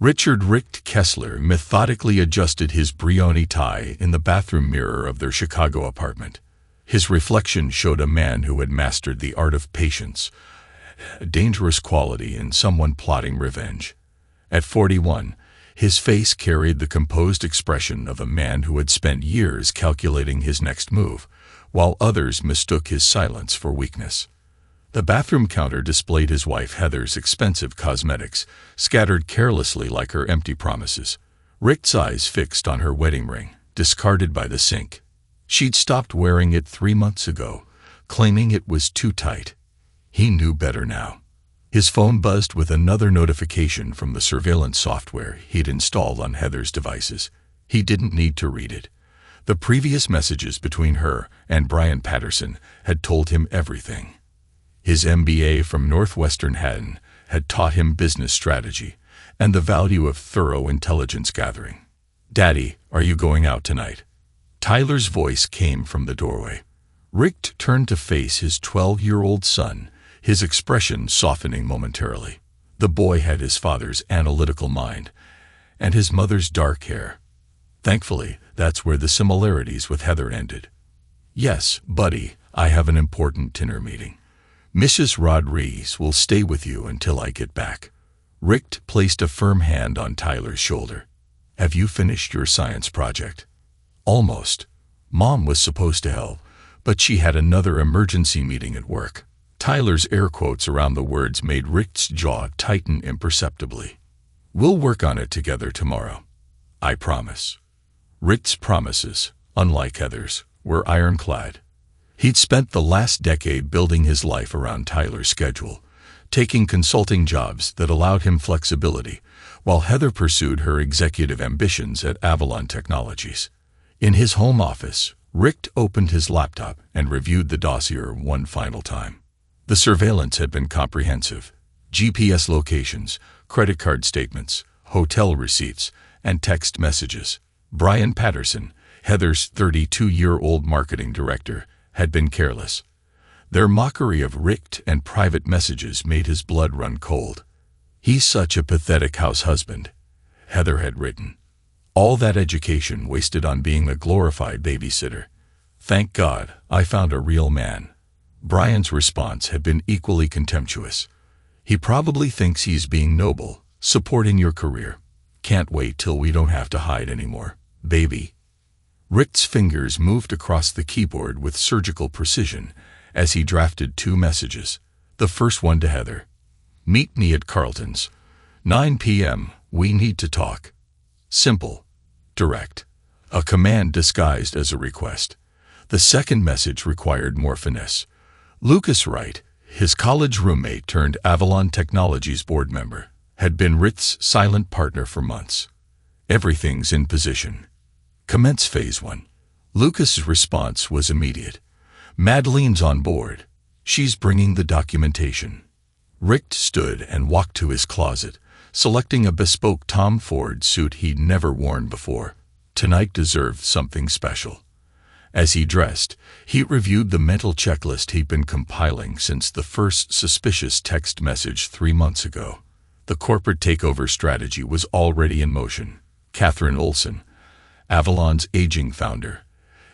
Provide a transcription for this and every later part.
Richard Richt Kessler methodically adjusted his brioni tie in the bathroom mirror of their Chicago apartment. His reflection showed a man who had mastered the art of patience, a dangerous quality in someone plotting revenge. At 41, his face carried the composed expression of a man who had spent years calculating his next move, while others mistook his silence for weakness. The bathroom counter displayed his wife Heather's expensive cosmetics, scattered carelessly like her empty promises. Richt's eyes fixed on her wedding ring, discarded by the sink. She'd stopped wearing it 3 months ago, claiming it was too tight. He knew better now. His phone buzzed with another notification from the surveillance software he'd installed on Heather's devices. He didn't need to read it. The previous messages between her and Brian Patterson had told him everything. His MBA from Northwestern Haddon had taught him business strategy and the value of thorough intelligence gathering. "Daddy, are you going out tonight?" Tyler's voice came from the doorway. Richt turned to face his 12-year-old son, his expression softening momentarily. The boy had his father's analytical mind and his mother's dark hair. Thankfully, that's where the similarities with Heather ended. "Yes, buddy, I have an important dinner meeting. Mrs. Rodriguez will stay with you until I get back." Richt placed a firm hand on Tyler's shoulder. "Have you finished your science project?" "Almost. Mom was supposed to help, but she had another emergency meeting at work." Tyler's air quotes around the words made Richt's jaw tighten imperceptibly. "We'll work on it together tomorrow. I promise." Richt's promises, unlike Heather's, were ironclad. He'd spent the last decade building his life around Tyler's schedule, taking consulting jobs that allowed him flexibility, while Heather pursued her executive ambitions at Avalon Technologies. In his home office, Richt opened his laptop and reviewed the dossier one final time. The surveillance had been comprehensive. GPS locations, credit card statements, hotel receipts, and text messages. Brian Patterson, Heather's 32-year-old marketing director, had been careless. Their mockery of Richt and private messages made his blood run cold. "He's such a pathetic house husband," Heather had written. "All that education wasted on being a glorified babysitter. Thank God, I found a real man." Brian's response had been equally contemptuous. "He probably thinks he's being noble, supporting your career. Can't wait till we don't have to hide anymore, baby." Richt's fingers moved across the keyboard with surgical precision as he drafted 2 messages. The first one to Heather. "Meet me at Carlton's. 9 p.m. We need to talk." Simple. Direct. A command disguised as a request. The second message required more finesse. Lucas Wright, his college roommate turned Avalon Technologies board member, had been Richt's silent partner for months. "Everything's in position. Commence Phase 1. Lucas's response was immediate. "Madeleine's on board. She's bringing the documentation." Richt stood and walked to his closet, selecting a bespoke Tom Ford suit he'd never worn before. Tonight deserved something special. As he dressed, he reviewed the mental checklist he'd been compiling since the first suspicious text message 3 months ago. The corporate takeover strategy was already in motion. Catherine Olson, Avalon's aging founder,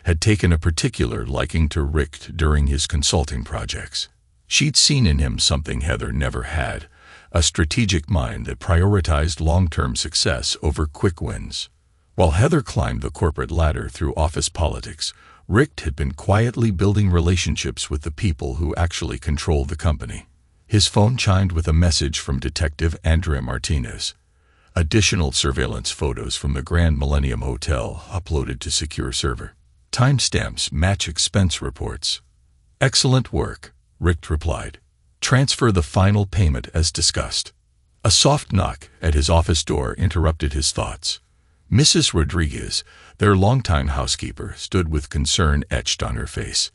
had taken a particular liking to Richt during his consulting projects. She'd seen in him something Heather never had, a strategic mind that prioritized long-term success over quick wins. While Heather climbed the corporate ladder through office politics, Richt had been quietly building relationships with the people who actually controlled the company. His phone chimed with a message from Detective Andrea Martinez. Additional surveillance photos from the Grand Millennium Hotel uploaded to secure server. Timestamps match expense reports. "Excellent work," Richt replied. "Transfer the final payment as discussed." A soft knock at his office door interrupted his thoughts. Mrs. Rodriguez, their longtime housekeeper, stood with concern etched on her face.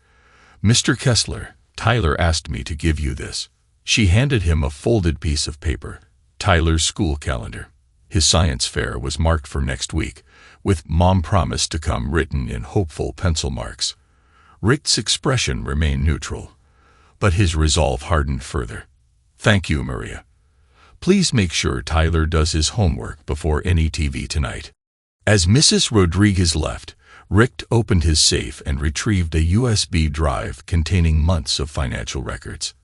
"Mr. Kessler, Tyler asked me to give you this." She handed him a folded piece of paper, Tyler's school calendar. His science fair was marked for next week, with "Mom promised to come" written in hopeful pencil marks. Richt's expression remained neutral, but his resolve hardened further. "Thank you, Maria. Please make sure Tyler does his homework before any TV tonight." As Mrs. Rodriguez left, Rick opened his safe and retrieved a USB drive containing months of financial records.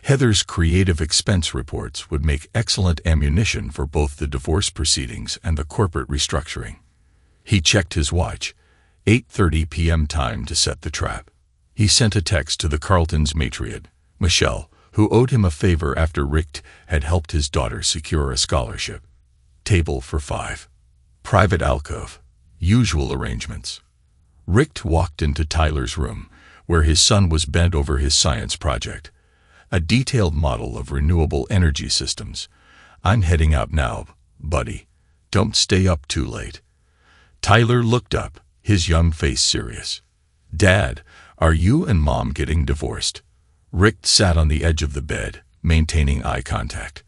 Heather's creative expense reports would make excellent ammunition for both the divorce proceedings and the corporate restructuring. He checked his watch, 8:30 p.m. time to set the trap. He sent a text to the Carlton's matriarch, Michelle, who owed him a favor after Rick had helped his daughter secure a scholarship. Table for 5. Private alcove. Usual arrangements. Rick walked into Tyler's room, where his son was bent over his science project, a detailed model of renewable energy systems. "I'm heading out now, buddy. Don't stay up too late." Tyler looked up, his young face serious. "Dad, are you and Mom getting divorced?" Rick sat on the edge of the bed, maintaining eye contact.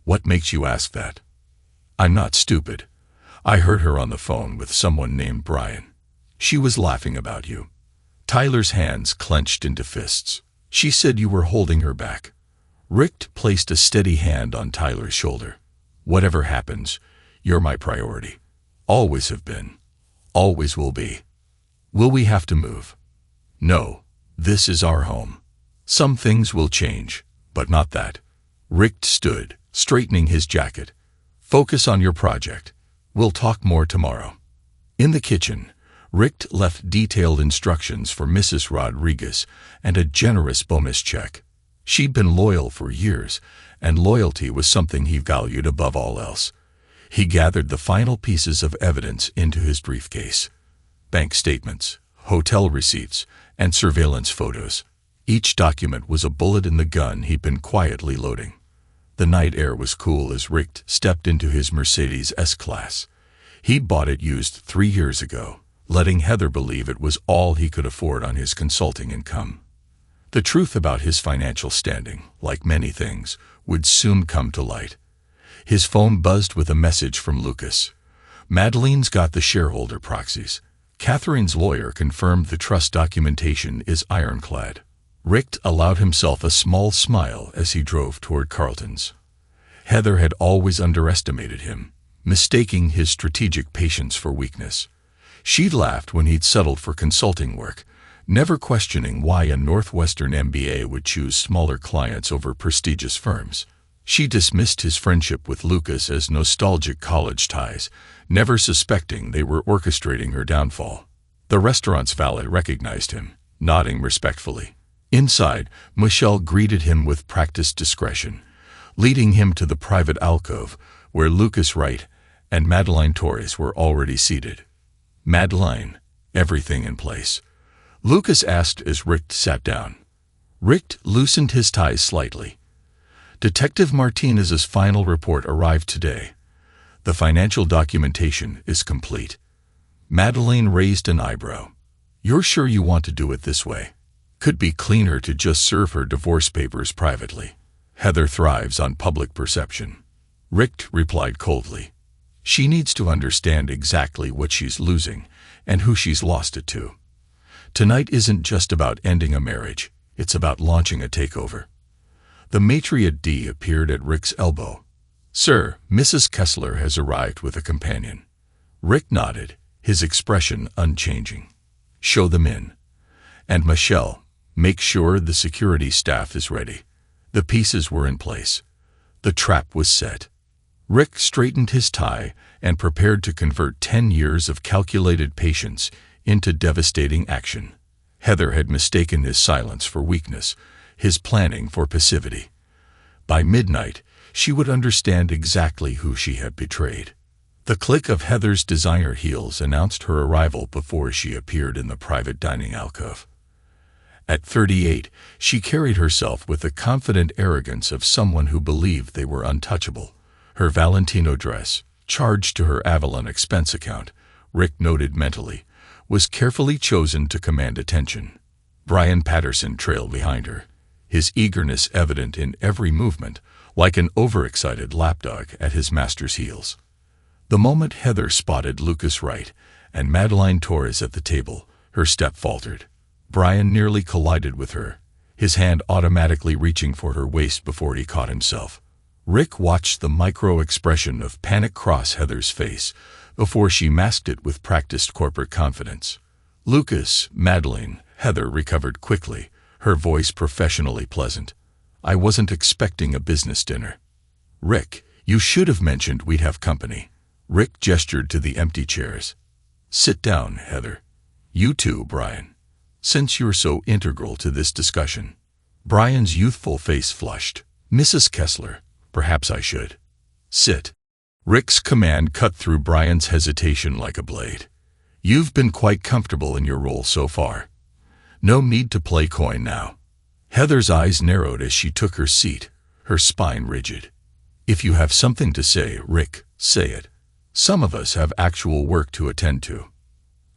"What makes you ask that?" "I'm not stupid. I heard her on the phone with someone named Brian. She was laughing about you." Tyler's hands clenched into fists. "She said you were holding her back." Rick placed a steady hand on Tyler's shoulder. "Whatever happens, you're my priority. Always have been. Always will be." "Will we have to move?" "No. This is our home. Some things will change, but not that." Rick stood, straightening his jacket. "Focus on your project. We'll talk more tomorrow." In the kitchen, Rick left detailed instructions for Mrs. Rodriguez and a generous bonus check. She'd been loyal for years, and loyalty was something he valued above all else. He gathered the final pieces of evidence into his briefcase. Bank statements, hotel receipts, and surveillance photos. Each document was a bullet in the gun he'd been quietly loading. The night air was cool as Rick stepped into his Mercedes S-Class. He'd bought it used 3 years ago, letting Heather believe it was all he could afford on his consulting income. The truth about his financial standing, like many things, would soon come to light. His phone buzzed with a message from Lucas. "Madeleine's got the shareholder proxies. Catherine's lawyer confirmed the trust documentation is ironclad." Rick allowed himself a small smile as he drove toward Carlton's. Heather had always underestimated him, mistaking his strategic patience for weakness. She'd laughed when he'd settled for consulting work, never questioning why a Northwestern MBA would choose smaller clients over prestigious firms. She dismissed his friendship with Lucas as nostalgic college ties, never suspecting they were orchestrating her downfall. The restaurant's valet recognized him, nodding respectfully. Inside, Michelle greeted him with practiced discretion, leading him to the private alcove where Lucas Wright and Madeleine Torres were already seated. "Madeleine, everything in place?" Lucas asked as Rick sat down. Rick loosened his ties slightly. "Detective Martinez's final report arrived today. The financial documentation is complete." Madeleine raised an eyebrow. "You're sure you want to do it this way? Could be cleaner to just serve her divorce papers privately. Heather thrives on public perception." Rick replied coldly. "She needs to understand exactly what she's losing and who she's lost it to. Tonight isn't just about ending a marriage, it's about launching a takeover." The matriarch D appeared at Rick's elbow. "Sir, Mrs. Kessler has arrived with a companion." Rick nodded, his expression unchanging. "Show them in. And Michelle, make sure the security staff is ready." The pieces were in place. The trap was set. Rick straightened his tie and prepared to convert 10 years of calculated patience into devastating action. Heather had mistaken his silence for weakness, his planning for passivity. By midnight, she would understand exactly who she had betrayed. The click of Heather's designer heels announced her arrival before she appeared in the private dining alcove. At 38, she carried herself with the confident arrogance of someone who believed they were untouchable. Her Valentino dress, charged to her Avalon expense account, Rick noted mentally, was carefully chosen to command attention. Brian Patterson trailed behind her, his eagerness evident in every movement, like an overexcited lapdog at his master's heels. The moment Heather spotted Lucas Wright and Madeleine Torres at the table, her step faltered. Brian nearly collided with her, his hand automatically reaching for her waist before he caught himself. Rick watched the micro-expression of panic cross Heather's face before she masked it with practiced corporate confidence. Lucas, Madeline, Heather recovered quickly, her voice professionally pleasant. I wasn't expecting a business dinner. Rick, you should have mentioned we'd have company. Rick gestured to the empty chairs. Sit down, Heather. You too, Brian. Since you're so integral to this discussion. Brian's youthful face flushed. Mrs. Kessler, perhaps I should. Sit. Rick's command cut through Brian's hesitation like a blade. You've been quite comfortable in your role so far. No need to play coy now. Heather's eyes narrowed as she took her seat, her spine rigid. If you have something to say, Rick, say it. Some of us have actual work to attend to.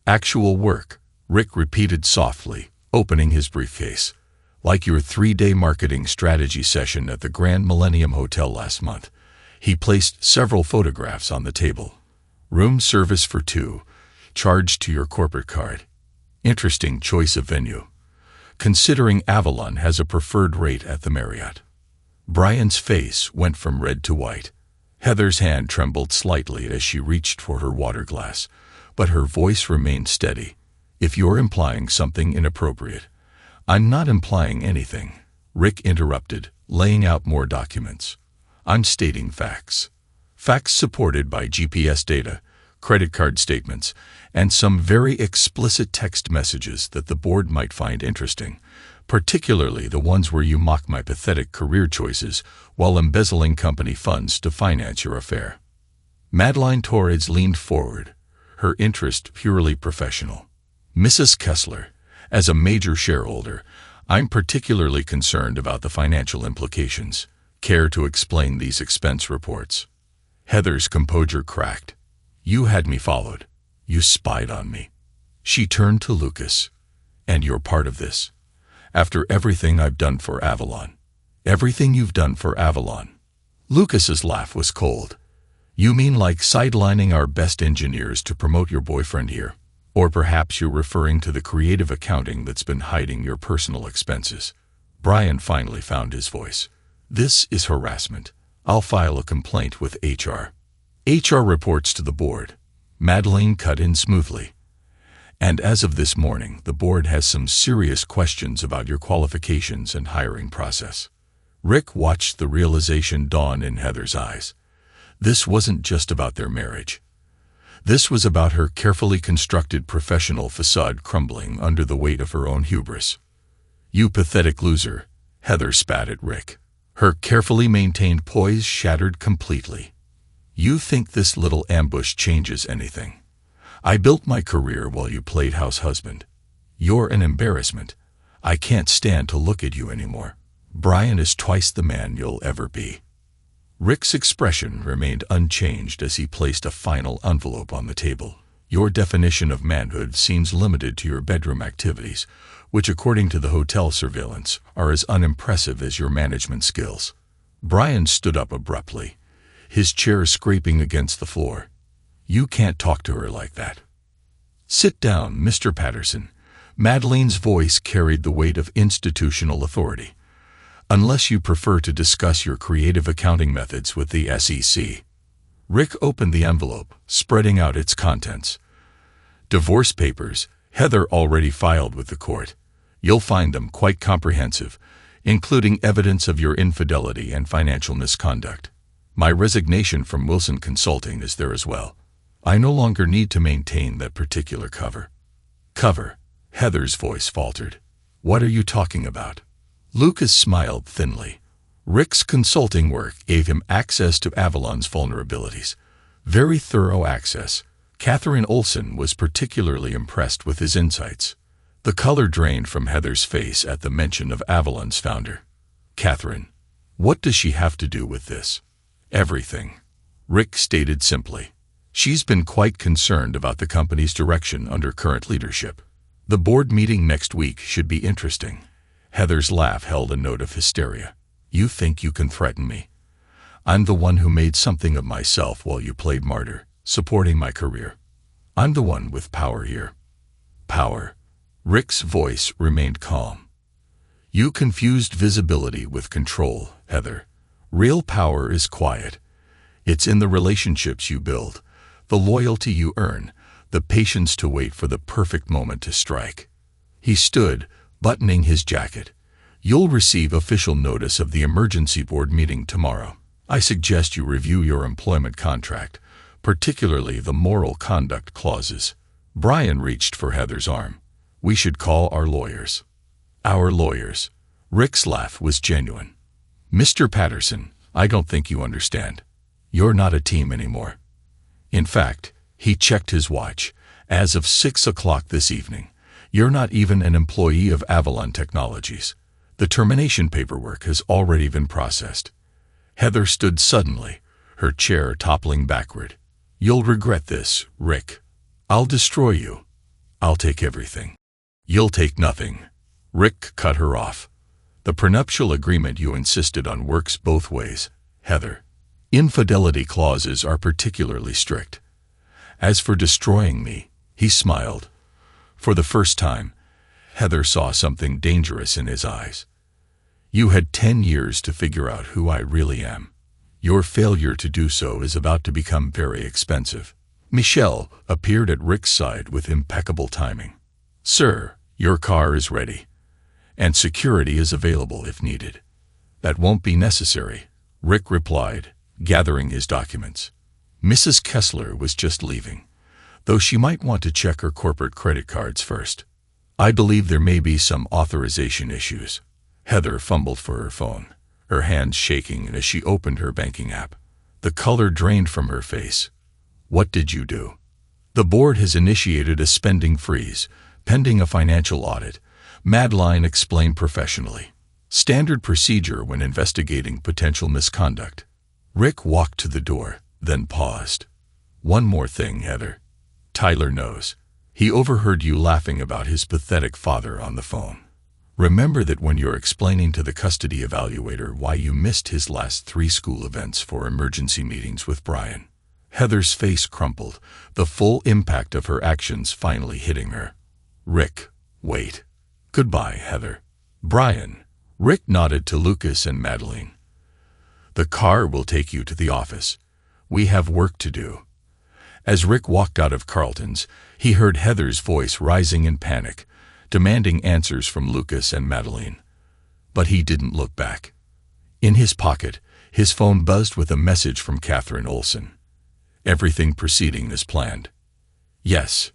Actual work, Rick repeated softly, opening his briefcase. Like your 3-day marketing strategy session at the Grand Millennium Hotel last month. He placed several photographs on the table. Room service for 2, charged to your corporate card. Interesting choice of venue, considering Avalon has a preferred rate at the Marriott. Brian's face went from red to white. Heather's hand trembled slightly as she reached for her water glass, but her voice remained steady. If you're implying something inappropriate, I'm not implying anything, Rick interrupted, laying out more documents. I'm stating facts. Facts supported by GPS data, credit card statements, and some very explicit text messages that the board might find interesting, particularly the ones where you mock my pathetic career choices while embezzling company funds to finance your affair. Madeline Torres leaned forward, her interest purely professional. Mrs. Kessler, as a major shareholder, I'm particularly concerned about the financial implications. Care to explain these expense reports? Heather's composure cracked. You had me followed. You spied on me. She turned to Lucas. And you're part of this. After everything I've done for Avalon. Everything you've done for Avalon. Lucas's laugh was cold. You mean like sidelining our best engineers to promote your boyfriend here? Or perhaps you're referring to the creative accounting that's been hiding your personal expenses. Brian finally found his voice. This is harassment. I'll file a complaint with HR. HR reports to the board. Madeline cut in smoothly. And as of this morning, the board has some serious questions about your qualifications and hiring process. Rick watched the realization dawn in Heather's eyes. This wasn't just about their marriage. This was about her carefully constructed professional facade crumbling under the weight of her own hubris. You pathetic loser, Heather spat at Rick. Her carefully maintained poise shattered completely. You think this little ambush changes anything? I built my career while you played house husband. You're an embarrassment. I can't stand to look at you anymore. Brian is twice the man you'll ever be. Rick's expression remained unchanged as he placed a final envelope on the table. Your definition of manhood seems limited to your bedroom activities, which according to the hotel surveillance are as unimpressive as your management skills. Brian stood up abruptly, his chair scraping against the floor. You can't talk to her like that. Sit down, Mr. Patterson. Madeline's voice carried the weight of institutional authority. Unless you prefer to discuss your creative accounting methods with the SEC. Rick opened the envelope, spreading out its contents. Divorce papers, Heather already filed with the court. You'll find them quite comprehensive, including evidence of your infidelity and financial misconduct. My resignation from Wilson Consulting is there as well. I no longer need to maintain that particular cover. Cover, Heather's voice faltered. What are you talking about? Lucas smiled thinly. Rick's consulting work gave him access to Avalon's vulnerabilities. Very thorough access. Catherine Olson was particularly impressed with his insights. The color drained from Heather's face at the mention of Avalon's founder. Catherine, what does she have to do with this? Everything. Rick stated simply. She's been quite concerned about the company's direction under current leadership. The board meeting next week should be interesting. Heather's laugh held a note of hysteria. You think you can threaten me? I'm the one who made something of myself while you played martyr, supporting my career. I'm the one with power here. Power. Rick's voice remained calm. You confused visibility with control, Heather. Real power is quiet. It's in the relationships you build, the loyalty you earn, the patience to wait for the perfect moment to strike. He stood, buttoning his jacket. You'll receive official notice of the emergency board meeting tomorrow. I suggest you review your employment contract, particularly the moral conduct clauses. Brian reached for Heather's arm. We should call our lawyers. Our lawyers. Rick's laugh was genuine. Mr. Patterson, I don't think you understand. You're not a team anymore. In fact, he checked his watch. As of 6 o'clock this evening, you're not even an employee of Avalon Technologies. The termination paperwork has already been processed. Heather stood suddenly, her chair toppling backward. You'll regret this, Rick. I'll destroy you. I'll take everything. You'll take nothing. Rick cut her off. The prenuptial agreement you insisted on works both ways, Heather. Infidelity clauses are particularly strict. As for destroying me, he smiled. For the first time, Heather saw something dangerous in his eyes. You had 10 years to figure out who I really am. Your failure to do so is about to become very expensive. Michelle appeared at Rick's side with impeccable timing. Sir, your car is ready, and security is available if needed. That won't be necessary, Rick replied, gathering his documents. Mrs. Kessler was just leaving, though she might want to check her corporate credit cards first. I believe there may be some authorization issues. Heather fumbled for her phone, her hands shaking as she opened her banking app. The color drained from her face. What did you do? The board has initiated a spending freeze, pending a financial audit, Madeline explained professionally. Standard procedure when investigating potential misconduct. Rick walked to the door, then paused. One more thing, Heather. Tyler knows. He overheard you laughing about his pathetic father on the phone. Remember that when you're explaining to the custody evaluator why you missed his last 3 school events for emergency meetings with Brian. Heather's face crumpled, the full impact of her actions finally hitting her. Rick, wait. Goodbye, Heather. Brian. Rick nodded to Lucas and Madeline. The car will take you to the office. We have work to do. As Rick walked out of Carlton's, he heard Heather's voice rising in panic, demanding answers from Lucas and Madeline. But he didn't look back. In his pocket, his phone buzzed with a message from Catherine Olson. Everything proceeding as planned. Yes.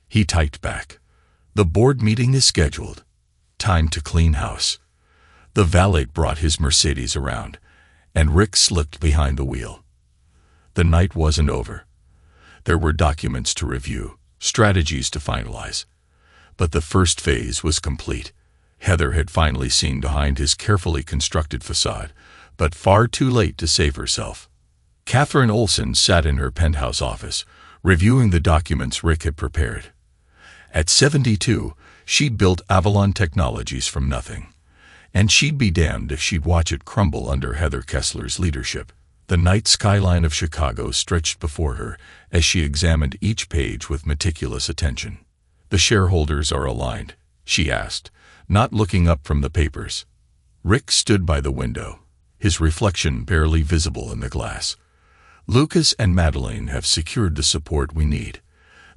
He typed back. The board meeting is scheduled. Time to clean house. The valet brought his Mercedes around, and Rick slipped behind the wheel. The night wasn't over. There were documents to review, strategies to finalize. But the first phase was complete. Heather had finally seen behind his carefully constructed facade, but far too late to save herself. Catherine Olson sat in her penthouse office, reviewing the documents Rick had prepared. At 72, she'd built Avalon Technologies from nothing. And she'd be damned if she'd watch it crumble under Heather Kessler's leadership. The night skyline of Chicago stretched before her as she examined each page with meticulous attention. The shareholders are aligned, she asked, not looking up from the papers. Rick stood by the window, his reflection barely visible in the glass. Lucas and Madeline have secured the support we need.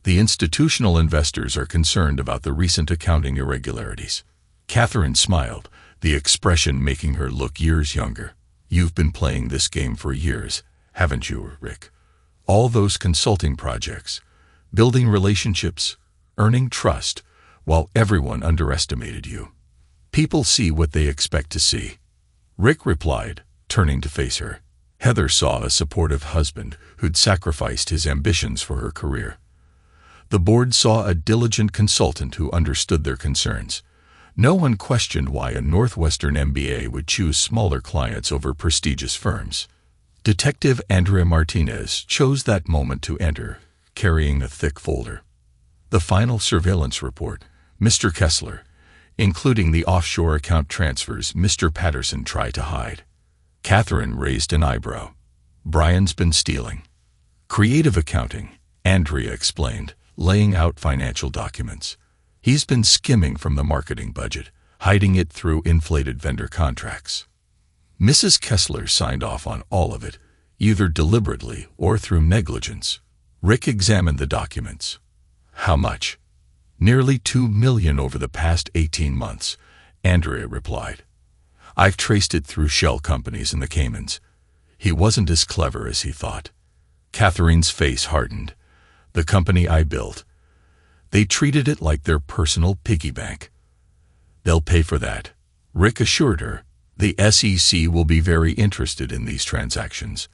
The institutional investors are concerned about the recent accounting irregularities. Catherine smiled, the expression making her look years younger. You've been playing this game for years, haven't you, Rick? All those consulting projects, building relationships, earning trust, while everyone underestimated you. People see what they expect to see. Rick replied, turning to face her. Heather saw a supportive husband who'd sacrificed his ambitions for her career. The board saw a diligent consultant who understood their concerns. No one questioned why a Northwestern MBA would choose smaller clients over prestigious firms. Detective Andrea Martinez chose that moment to enter, carrying a thick folder. The final surveillance report, Mr. Kessler, including the offshore account transfers Mr. Patterson tried to hide. Catherine raised an eyebrow. Brian's been stealing. Creative accounting, Andrea explained, laying out financial documents. He's been skimming from the marketing budget, hiding it through inflated vendor contracts. Mrs. Kessler signed off on all of it, either deliberately or through negligence. Rick examined the documents. How much? Nearly $2 million over the past 18 months, Andrea replied. I've traced it through shell companies in the Caymans. He wasn't as clever as he thought. Catherine's face hardened. The company I built. They treated it like their personal piggy bank. They'll pay for that, Rick assured her. The SEC will be very interested in these transactions.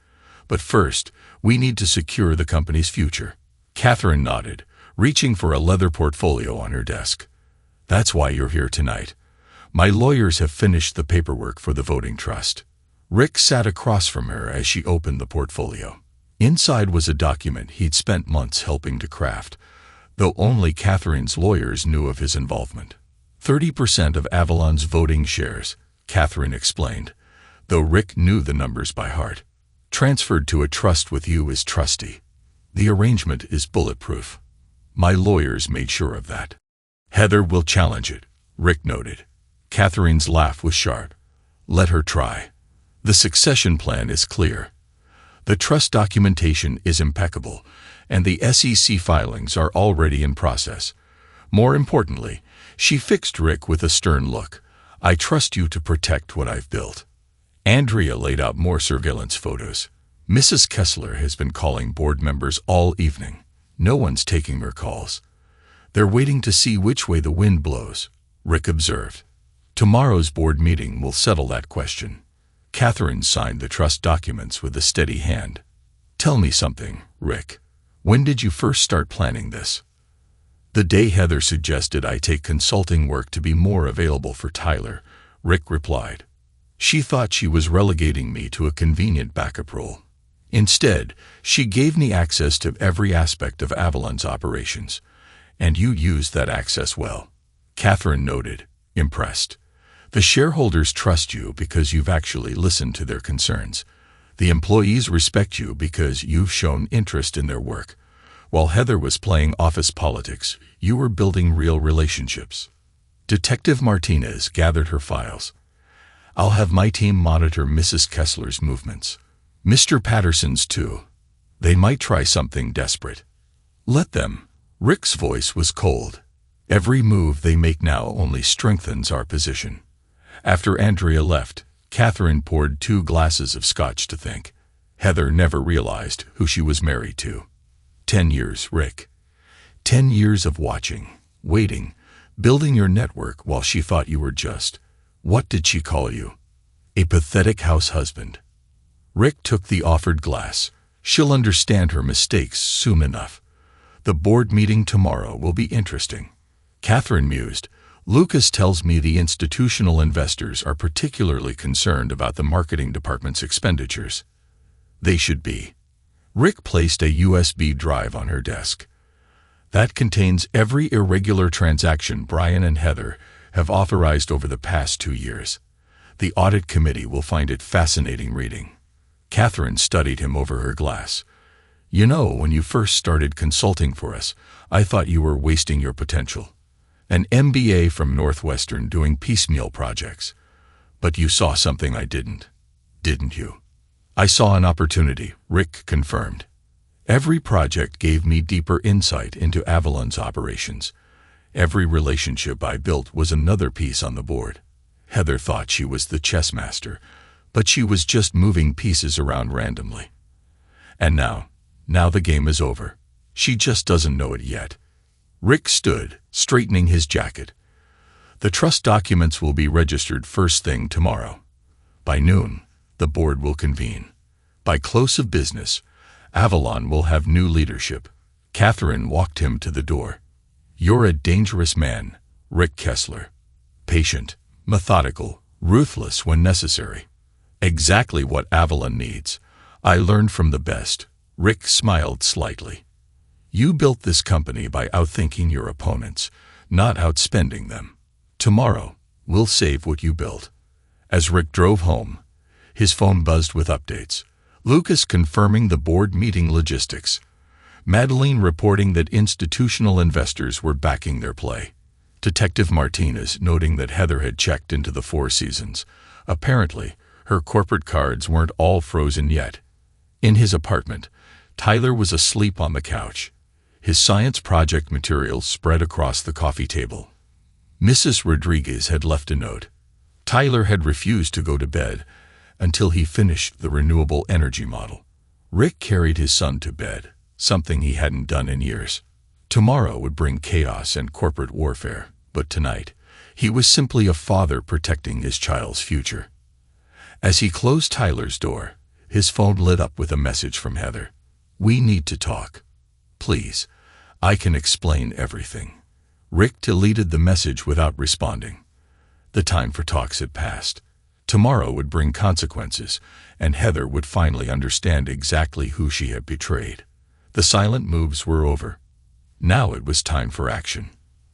But first, we need to secure the company's future. Catherine nodded, reaching for a leather portfolio on her desk. That's why you're here tonight. My lawyers have finished the paperwork for the voting trust. Rick sat across from her as she opened the portfolio. Inside was a document he'd spent months helping to craft, though only Catherine's lawyers knew of his involvement. 30% of Avalon's voting shares, Catherine explained, though Rick knew the numbers by heart. Transferred to a trust with you as trustee. The arrangement is bulletproof. My lawyers made sure of that. Heather will challenge it, Rick noted. Catherine's laugh was sharp. Let her try. The succession plan is clear. The trust documentation is impeccable, and the SEC filings are already in process. More importantly, she fixed Rick with a stern look. I trust you to protect what I've built. Andrea laid out more surveillance photos. Mrs. Kessler has been calling board members all evening. No one's taking her calls. They're waiting to see which way the wind blows, Rick observed. Tomorrow's board meeting will settle that question. Catherine signed the trust documents with a steady hand. Tell me something, Rick. When did you first start planning this? The day Heather suggested I take consulting work to be more available for Tyler, Rick replied. She thought she was relegating me to a convenient backup role. Instead, she gave me access to every aspect of Avalon's operations, and you used that access well. Catherine noted, impressed. The shareholders trust you because you've actually listened to their concerns. The employees respect you because you've shown interest in their work. While Heather was playing office politics, you were building real relationships. Detective Martinez gathered her files. I'll have my team monitor Mrs. Kessler's movements. Mr. Patterson's too. They might try something desperate. Let them. Rick's voice was cold. Every move they make now only strengthens our position. After Andrea left, Catherine poured 2 glasses of scotch to think. Heather never realized who she was married to. 10 years, Rick. 10 years of watching, waiting, building your network while she thought you were just, what did she call you? A pathetic house husband. Rick took the offered glass. She'll understand her mistakes soon enough. The board meeting tomorrow will be interesting. Catherine mused. Lucas tells me the institutional investors are particularly concerned about the marketing department's expenditures. They should be. Rick placed a USB drive on her desk. That contains every irregular transaction Brian and Heather have authorized over the past 2 years. The audit committee will find it fascinating reading. Catherine studied him over her glass. You know, when you first started consulting for us, I thought you were wasting your potential. An MBA from Northwestern doing piecemeal projects. But you saw something I didn't you? I saw an opportunity, Rick confirmed. Every project gave me deeper insight into Avalon's operations. Every relationship I built was another piece on the board. Heather thought she was the chess master, but she was just moving pieces around randomly. And now the game is over. She just doesn't know it yet. Rick stood, straightening his jacket. The trust documents will be registered first thing tomorrow. By noon, the board will convene. By close of business, Avalon will have new leadership. Catherine walked him to the door. You're a dangerous man, Rick Kessler. Patient, methodical, ruthless when necessary. Exactly what Avalon needs. I learned from the best. Rick smiled slightly. You built this company by outthinking your opponents, not outspending them. Tomorrow, we'll save what you built. As Rick drove home, his phone buzzed with updates. Lucas confirming the board meeting logistics. Madeline reporting that institutional investors were backing their play. Detective Martinez noting that Heather had checked into the Four Seasons. Apparently, Her corporate cards weren't all frozen yet. In his apartment, Tyler was asleep on the couch, his science project materials spread across the coffee table. Mrs. Rodriguez had left a note. Tyler had refused to go to bed until he finished the renewable energy model. Rick carried his son to bed, something he hadn't done in years. Tomorrow would bring chaos and corporate warfare, but tonight, he was simply a father protecting his child's future. As he closed Tyler's door, his phone lit up with a message from Heather. "We need to talk. Please, I can explain everything." Rick deleted the message without responding. The time for talks had passed. Tomorrow would bring consequences, and Heather would finally understand exactly who she had betrayed. The silent moves were over. Now it was time for action.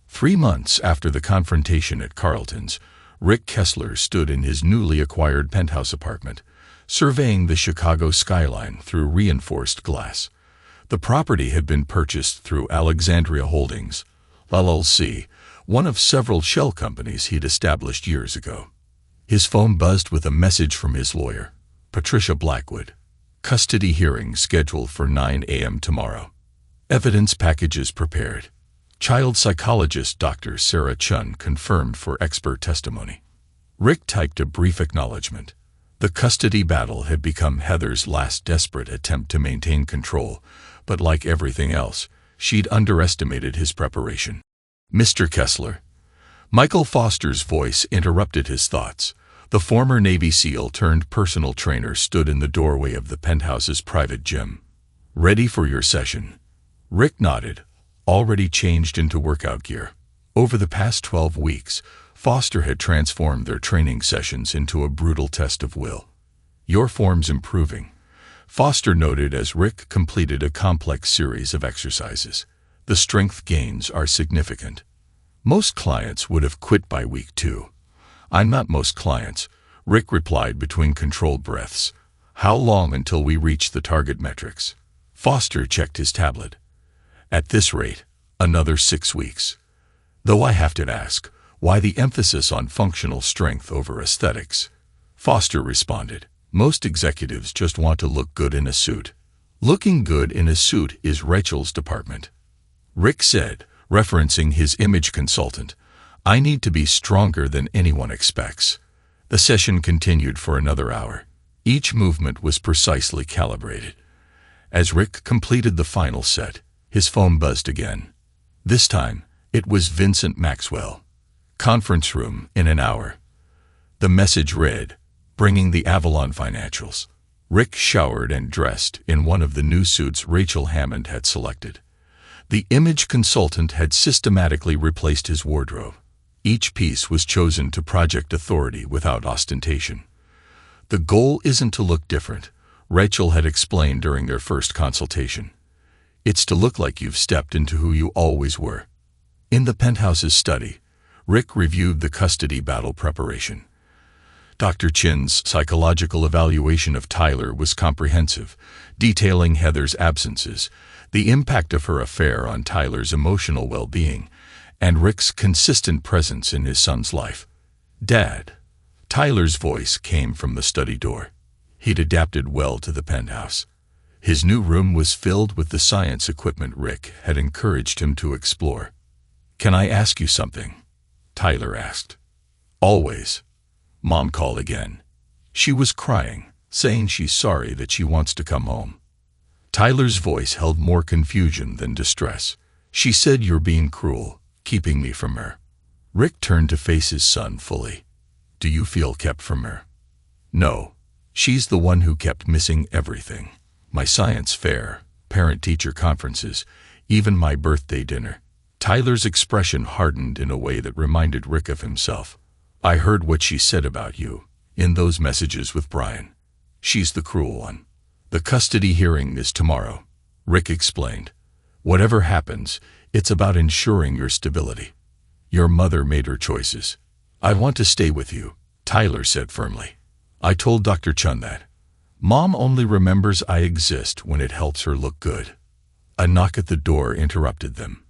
3 months after the confrontation at Carlton's, Rick Kessler stood in his newly acquired penthouse apartment, surveying the Chicago skyline through reinforced glass. The property had been purchased through Alexandria Holdings, LLC, one of several shell companies he'd established years ago. His phone buzzed with a message from his lawyer, Patricia Blackwood. Custody hearing scheduled for 9 a.m. tomorrow. Evidence packages prepared. Child psychologist Dr. Sarah Chun confirmed for expert testimony. Rick typed a brief acknowledgement. The custody battle had become Heather's last desperate attempt to maintain control, but like everything else, she'd underestimated his preparation. "Mr. Kessler." Michael Foster's voice interrupted his thoughts. The former Navy SEAL turned personal trainer stood in the doorway of the penthouse's private gym. "Ready for your session?" Rick nodded, already changed into workout gear. Over the past 12 weeks, Foster had transformed their training sessions into a brutal test of will. "Your form's improving," Foster noted as Rick completed a complex series of exercises. "The strength gains are significant." Most clients would have quit by week 2. "I'm not most clients," Rick replied between controlled breaths. "How long until we reach the target metrics?" Foster checked his tablet. "At this rate, another 6 weeks. Though I have to ask, why the emphasis on functional strength over aesthetics?" Foster responded. "Most executives just want to look good in a suit. Looking good in a suit is Rachel's department." Rick said, referencing his image consultant, "I need to be stronger than anyone expects." The session continued for another hour. Each movement was precisely calibrated. As Rick completed the final set, his phone buzzed again. This time, it was Vincent Maxwell. "Conference room in an hour." The message read, "Bringing the Avalon financials." Rick showered and dressed in one of the new suits Rachel Hammond had selected. The image consultant had systematically replaced his wardrobe. Each piece was chosen to project authority without ostentation. "The goal isn't to look different," Rachel had explained during their first consultation. "It's to look like you've stepped into who you always were." In the penthouse's study, Rick reviewed the custody battle preparation. Dr. Chin's psychological evaluation of Tyler was comprehensive, detailing Heather's absences, the impact of her affair on Tyler's emotional well-being, and Rick's consistent presence in his son's life. "Dad." Tyler's voice came from the study door. He'd adapted well to the penthouse. His new room was filled with the science equipment Rick had encouraged him to explore. "Can I ask you something?" Tyler asked. "Always." Mom called again. She was crying, saying she's sorry that she wants to come home. Tyler's voice held more confusion than distress. "She said you're being cruel, keeping me from her." Rick turned to face his son fully. "Do you feel kept from her?" "No. She's the one who kept missing everything. My science fair, parent-teacher conferences, even my birthday dinner." Tyler's expression hardened in a way that reminded Rick of himself. "I heard what she said about you, in those messages with Brian. She's the cruel one." "The custody hearing is tomorrow," Rick explained. "Whatever happens, it's about ensuring your stability. Your mother made her choices. I want to stay with you," Tyler said firmly. "I told Dr. Chun that. Mom only remembers I exist when it helps her look good." A knock at the door interrupted them.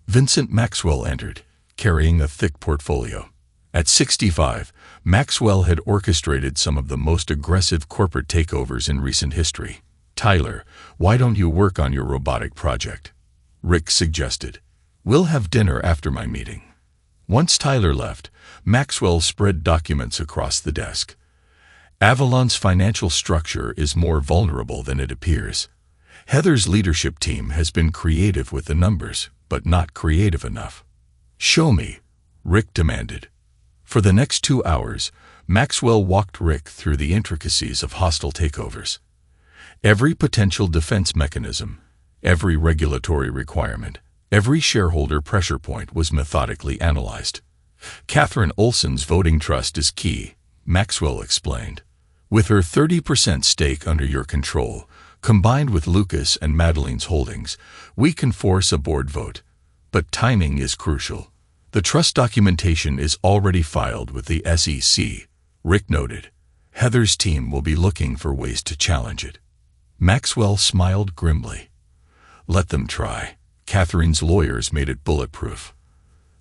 Vincent Maxwell entered, carrying a thick portfolio. At 65, Maxwell had orchestrated some of the most aggressive corporate takeovers in recent history. "Tyler, why don't you work on your robotic project?" Rick suggested. "We'll have dinner after my meeting." Once Tyler left, Maxwell spread documents across the desk. Avalon's financial structure is more vulnerable than it appears. Heather's leadership team has been creative with the numbers, but not creative enough. "Show me," Rick demanded. For the next 2 hours, Maxwell walked Rick through the intricacies of hostile takeovers. Every potential defense mechanism, every regulatory requirement, every shareholder pressure point was methodically analyzed. "Catherine Olson's voting trust is key," Maxwell explained. "With her 30% stake under your control, combined with Lucas and Madeleine's holdings, we can force a board vote. But timing is crucial. The trust documentation is already filed with the SEC," Rick noted. "Heather's team will be looking for ways to challenge it." Maxwell smiled grimly. "Let them try. Catherine's lawyers made it bulletproof.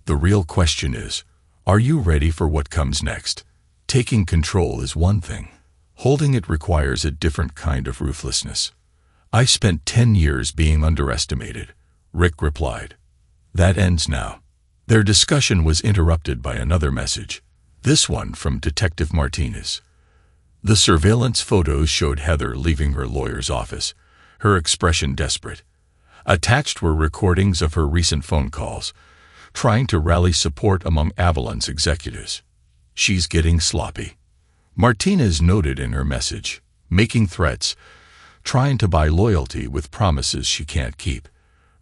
The real question is, are you ready for what comes next? Taking control is one thing. Holding it requires a different kind of ruthlessness." "I spent 10 years being underestimated," Rick replied. "That ends now." Their discussion was interrupted by another message, this one from Detective Martinez. The surveillance photos showed Heather leaving her lawyer's office, her expression desperate. Attached were recordings of her recent phone calls, trying to rally support among Avalon's executives. "She's getting sloppy," Martinez noted in her message, "making threats, trying to buy loyalty with promises she can't keep."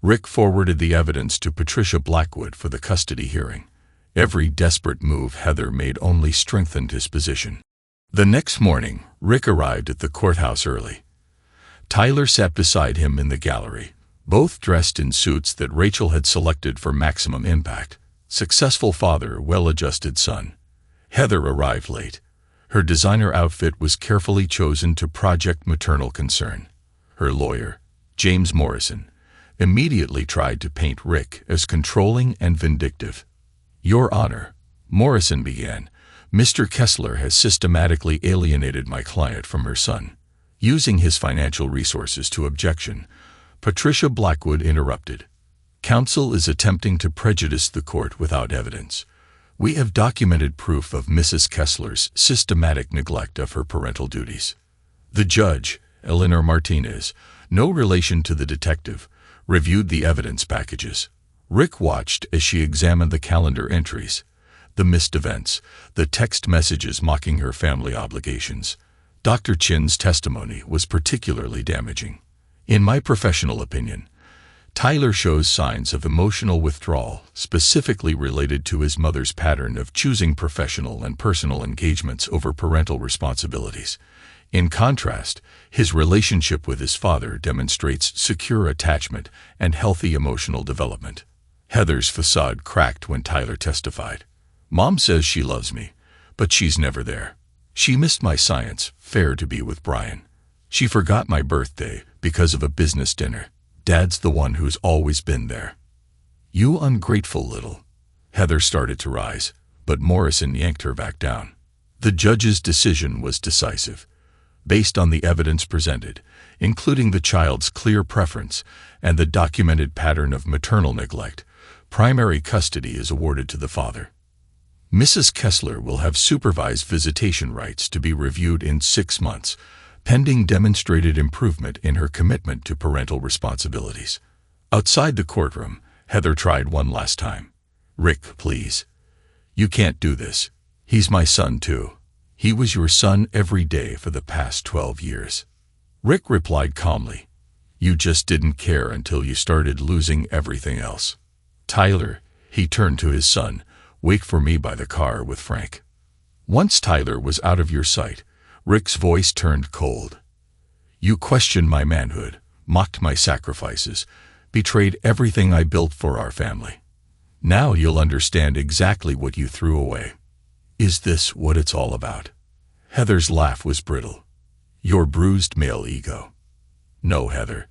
Rick forwarded the evidence to Patricia Blackwood for the custody hearing. Every desperate move Heather made only strengthened his position. The next morning, Rick arrived at the courthouse early. Tyler sat beside him in the gallery, both dressed in suits that Rachel had selected for maximum impact. Successful father, well-adjusted son. Heather arrived late. Her designer outfit was carefully chosen to project maternal concern. Her lawyer, James Morrison, immediately tried to paint Rick as controlling and vindictive. "Your Honor," Morrison began, "Mr. Kessler has systematically alienated my client from her son, using his financial resources to objection." Patricia Blackwood interrupted. "Counsel is attempting to prejudice the court without evidence. We have documented proof of Mrs. Kessler's systematic neglect of her parental duties." The judge, Eleanor Martinez, no relation to the detective, reviewed the evidence packages. Rick watched as she examined the calendar entries, the missed events, the text messages mocking her family obligations. Dr. Chin's testimony was particularly damaging. "In my professional opinion, Tyler shows signs of emotional withdrawal, specifically related to his mother's pattern of choosing professional and personal engagements over parental responsibilities. In contrast, his relationship with his father demonstrates secure attachment and healthy emotional development." Heather's facade cracked when Tyler testified. "Mom says she loves me, but she's never there. She missed my science, fair to be with Brian. She forgot my birthday because of a business dinner. Dad's the one who's always been there." "You ungrateful little." Heather started to rise, but Morrison yanked her back down. The judge's decision was decisive. Based on the evidence presented, including the child's clear preference and the documented pattern of maternal neglect, primary custody is awarded to the father. Mrs. Kessler will have supervised visitation rights to be reviewed in 6 months, pending demonstrated improvement in her commitment to parental responsibilities. Outside the courtroom, Heather tried one last time. "Rick, please. You can't do this. He's my son too. He was your son every day for the past 12 years. Rick replied calmly, "You just didn't care until you started losing everything else." "Tyler," he turned to his son, "wait for me by the car with Frank." Once Tyler was out of your sight, Rick's voice turned cold. "You questioned my manhood, mocked my sacrifices, betrayed everything I built for our family. Now you'll understand exactly what you threw away. Is this what it's all about?" Heather's laugh was brittle. "Your bruised male ego." "No, Heather.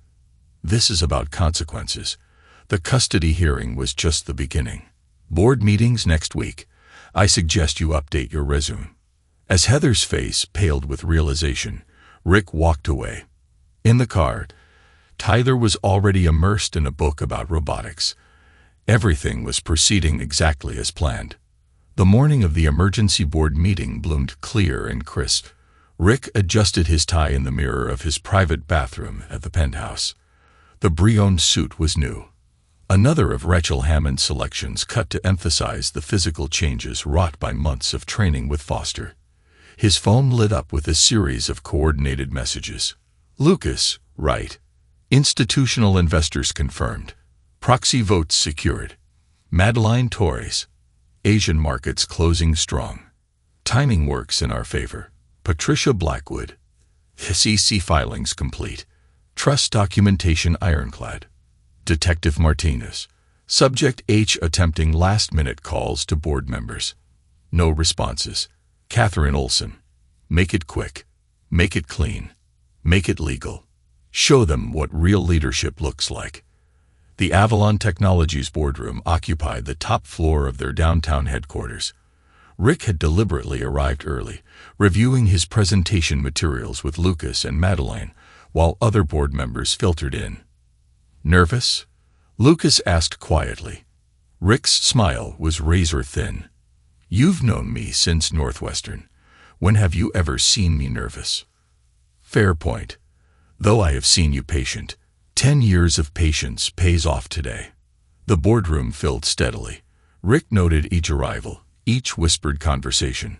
This is about consequences. The custody hearing was just the beginning. Board meetings next week. I suggest you update your resume." As Heather's face paled with realization, Rick walked away. In the car, Tyler was already immersed in a book about robotics. Everything was proceeding exactly as planned. The morning of the emergency board meeting bloomed clear and crisp. Rick adjusted his tie in the mirror of his private bathroom at the penthouse. The Brion suit was new. Another of Rachel Hammond's selections cut to emphasize the physical changes wrought by months of training with Foster. His phone lit up with a series of coordinated messages. "Lucas, right. Institutional investors confirmed. Proxy votes secured. Madeline Torres. Asian markets closing strong. Timing works in our favor. Patricia Blackwood. SEC filings complete. Trust documentation ironclad. Detective Martinez. Subject H attempting last-minute calls to board members. No responses. Catherine Olson. Make it quick. Make it clean. Make it legal. Show them what real leadership looks like." The Avalon Technologies boardroom occupied the top floor of their downtown headquarters. Rick had deliberately arrived early, reviewing his presentation materials with Lucas and Madeline, while other board members filtered in. "Nervous?" Lucas asked quietly. Rick's smile was razor-thin. "You've known me since Northwestern. When have you ever seen me nervous?" "Fair point. Though I have seen you patient. 10 years of patience pays off today." The boardroom filled steadily. Rick noted each arrival, each whispered conversation.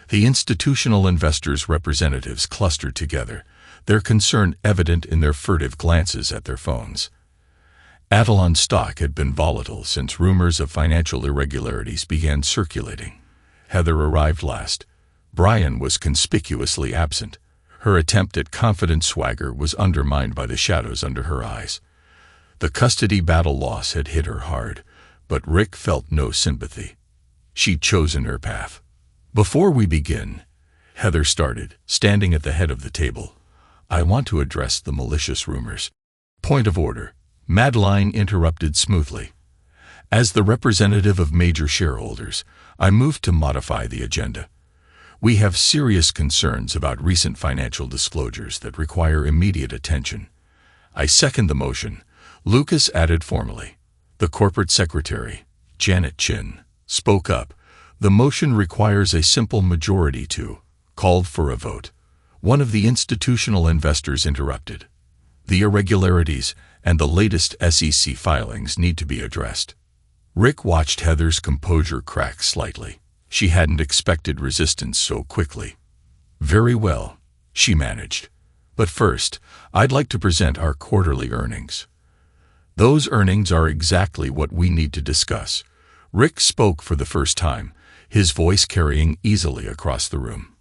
The institutional investors' representatives clustered together, their concern evident in their furtive glances at their phones. Avalon stock had been volatile since rumors of financial irregularities began circulating. Heather arrived last. Brian was conspicuously absent. Her attempt at confident swagger was undermined by the shadows under her eyes. The custody battle loss had hit her hard, but Rick felt no sympathy. She'd chosen her path. "Before we begin," Heather started, standing at the head of the table, "I want to address the malicious rumors." "Point of order," Madeline interrupted smoothly. "As the representative of major shareholders, I move to modify the agenda. We have serious concerns about recent financial disclosures that require immediate attention." "I second the motion," Lucas added formally. The corporate secretary, Janet Chin, spoke up. "The motion requires a simple majority to," called for a vote. One of the institutional investors interrupted. "The irregularities and the latest SEC filings need to be addressed." Rick watched Heather's composure crack slightly. She hadn't expected resistance so quickly. "Very well," she managed. "But first, I'd like to present our quarterly earnings." "Those earnings are exactly what we need to discuss." Rick spoke for the first time, his voice carrying easily across the room.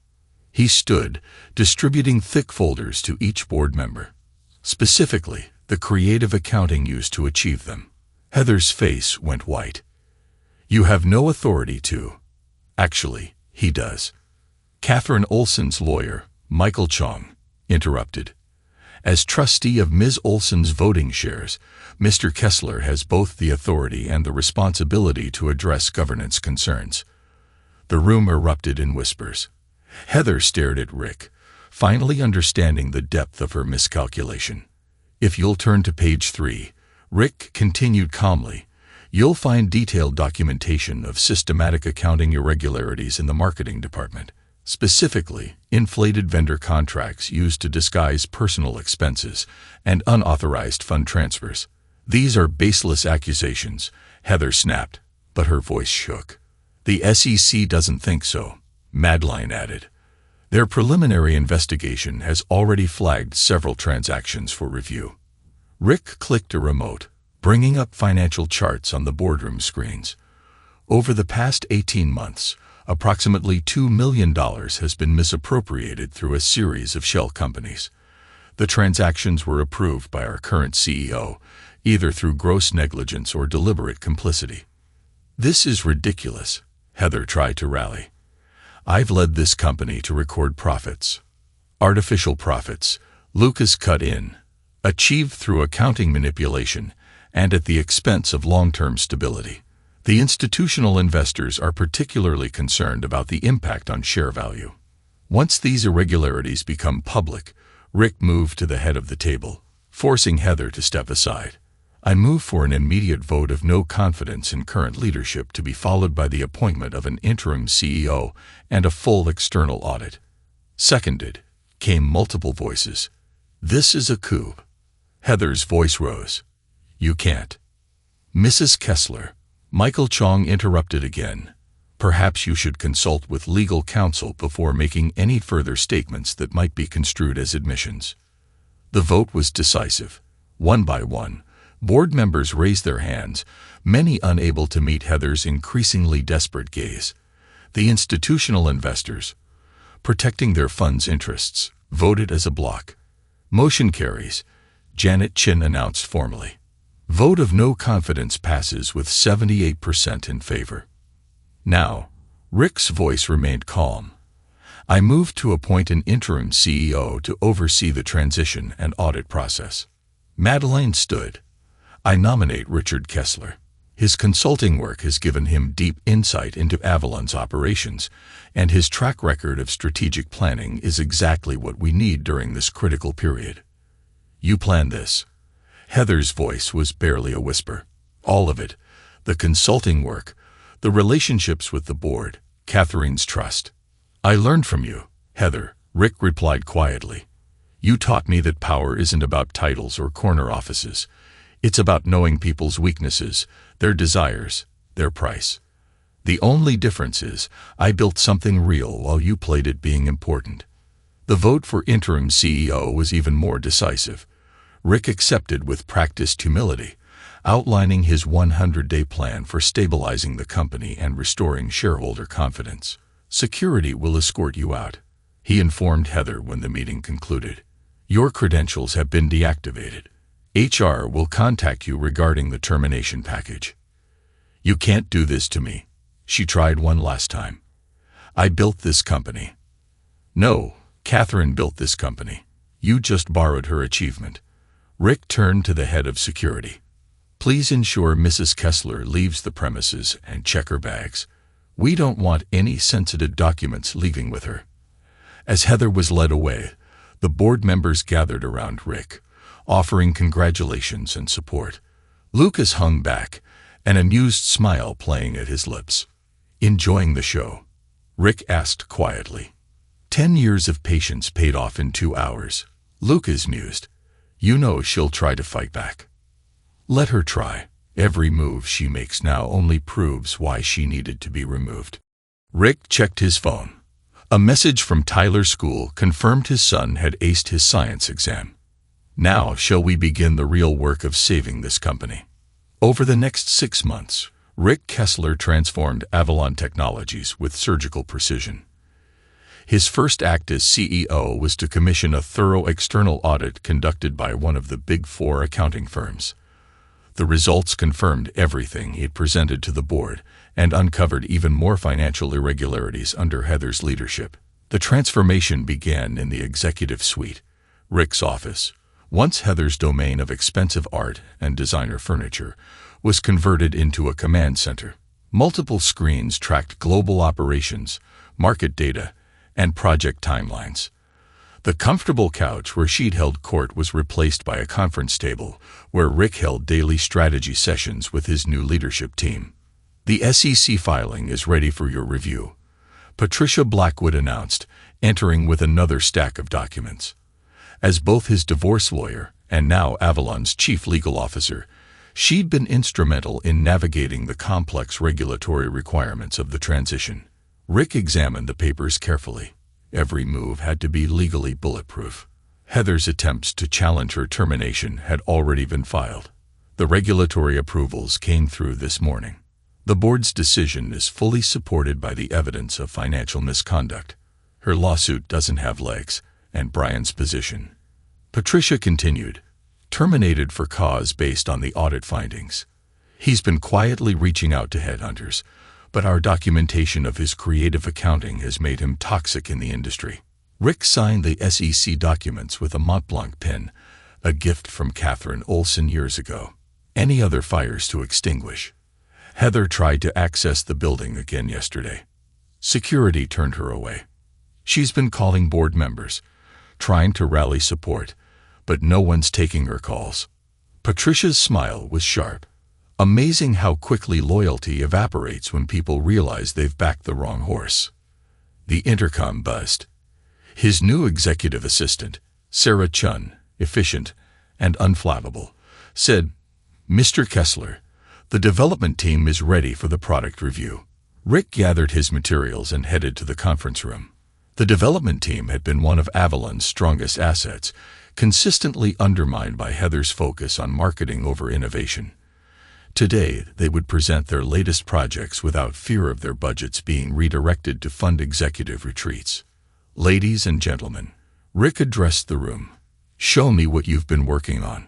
He stood, distributing thick folders to each board member. Specifically, the creative accounting used to achieve them. Heather's face went white. "You have no authority to." "Actually, he does." Catherine Olson's lawyer, Michael Chong, interrupted. "As trustee of Ms. Olson's voting shares, Mr. Kessler has both the authority and the responsibility to address governance concerns." The room erupted in whispers. Heather stared at Rick, finally understanding the depth of her miscalculation. "If you'll turn to page 3, Rick continued calmly, "you'll find detailed documentation of systematic accounting irregularities in the marketing department. Specifically, inflated vendor contracts used to disguise personal expenses and unauthorized fund transfers. These are baseless accusations," Heather snapped, but her voice shook. "The SEC doesn't think so," Madeline added. "Their preliminary investigation has already flagged several transactions for review." Rick clicked a remote, bringing up financial charts on the boardroom screens. Over the past 18 months, approximately $2 million has been misappropriated through a series of shell companies. The transactions were approved by our current CEO, either through gross negligence or deliberate complicity. "This is ridiculous," Heather tried to rally. "I've led this company to record profits." "Artificial profits," Lucas cut in, "achieved through accounting manipulation and at the expense of long-term stability. The institutional investors are particularly concerned about the impact on share value. Once these irregularities become public, Rick moved to the head of the table, forcing Heather to step aside. I move for an immediate vote of no confidence in current leadership to be followed by the appointment of an interim CEO and a full external audit. Seconded, came multiple voices. This is a coup. Heather's voice rose. You can't. Mrs. Kessler. Michael Chong interrupted again. Perhaps you should consult with legal counsel before making any further statements that might be construed as admissions. The vote was decisive. One by one, board members raised their hands, many unable to meet Heather's increasingly desperate gaze. The institutional investors, protecting their funds' interests, voted as a block. Motion carries, Janet Chin announced formally. Vote of no confidence passes with 78% in favor. Now, Rick's voice remained calm. I move to appoint an interim CEO to oversee the transition and audit process. Madeleine stood. I nominate Richard Kessler. His consulting work has given him deep insight into Avalon's operations, and his track record of strategic planning is exactly what we need during this critical period. You plan this. Heather's voice was barely a whisper. All of it. The consulting work, the relationships with the board, Catherine's trust. I learned from you, Heather, Rick replied quietly. You taught me that power isn't about titles or corner offices. It's about knowing people's weaknesses, their desires, their price. The only difference is, I built something real while you played it being important. The vote for interim CEO was even more decisive. Rick accepted with practiced humility, outlining his 100-day plan for stabilizing the company and restoring shareholder confidence. Security will escort you out, he informed Heather when the meeting concluded. Your credentials have been deactivated. HR will contact you regarding the termination package. You can't do this to me. She tried one last time. I built this company. No, Catherine built this company. You just borrowed her achievement. Rick turned to the head of security. Please ensure Mrs. Kessler leaves the premises and check her bags. We don't want any sensitive documents leaving with her. As Heather was led away, the board members gathered around Rick, offering congratulations and support. Lucas hung back, an amused smile playing at his lips. Enjoying the show? Rick asked quietly. 10 years of patience paid off in 2 hours. Lucas mused. You know she'll try to fight back. Let her try. Every move she makes now only proves why she needed to be removed. Rick checked his phone. A message from Tyler's school confirmed his son had aced his science exam. Now shall we begin the real work of saving this company. Over the next 6 months, Rick Kessler transformed Avalon Technologies with surgical precision. His first act as CEO was to commission a thorough external audit conducted by one of the Big Four accounting firms. The results confirmed everything he had presented to the board and uncovered even more financial irregularities under Heather's leadership. The transformation began in the executive suite, Rick's office. Once Heather's domain of expensive art and designer furniture was converted into a command center. Multiple screens tracked global operations, market data, and project timelines. The comfortable couch where she'd held court was replaced by a conference table where Rick held daily strategy sessions with his new leadership team. The SEC filing is ready for your review, Patricia Blackwood announced, entering with another stack of documents. As both his divorce lawyer and now Avalon's chief legal officer, she'd been instrumental in navigating the complex regulatory requirements of the transition. Rick examined the papers carefully. Every move had to be legally bulletproof. Heather's attempts to challenge her termination had already been filed. The regulatory approvals came through this morning. The board's decision is fully supported by the evidence of financial misconduct. Her lawsuit doesn't have legs, and Brian's position, Patricia continued, terminated for cause based on the audit findings. He's been quietly reaching out to headhunters, but our documentation of his creative accounting has made him toxic in the industry. Rick signed the SEC documents with a Montblanc pen, a gift from Catherine Olson years ago. Any other fires to extinguish. Heather tried to access the building again yesterday. Security turned her away. She's been calling board members, trying to rally support, but no one's taking her calls. Patricia's smile was sharp. Amazing how quickly loyalty evaporates when people realize they've backed the wrong horse. The intercom buzzed. His new executive assistant, Sarah Chun, efficient and unflappable, said, "Mr. Kessler, the development team is ready for the product review." Rick gathered his materials and headed to the conference room. The development team had been one of Avalon's strongest assets, consistently undermined by Heather's focus on marketing over innovation. Today, they would present their latest projects without fear of their budgets being redirected to fund executive retreats. "Ladies and gentlemen," Rick addressed the room, "show me what you've been working on."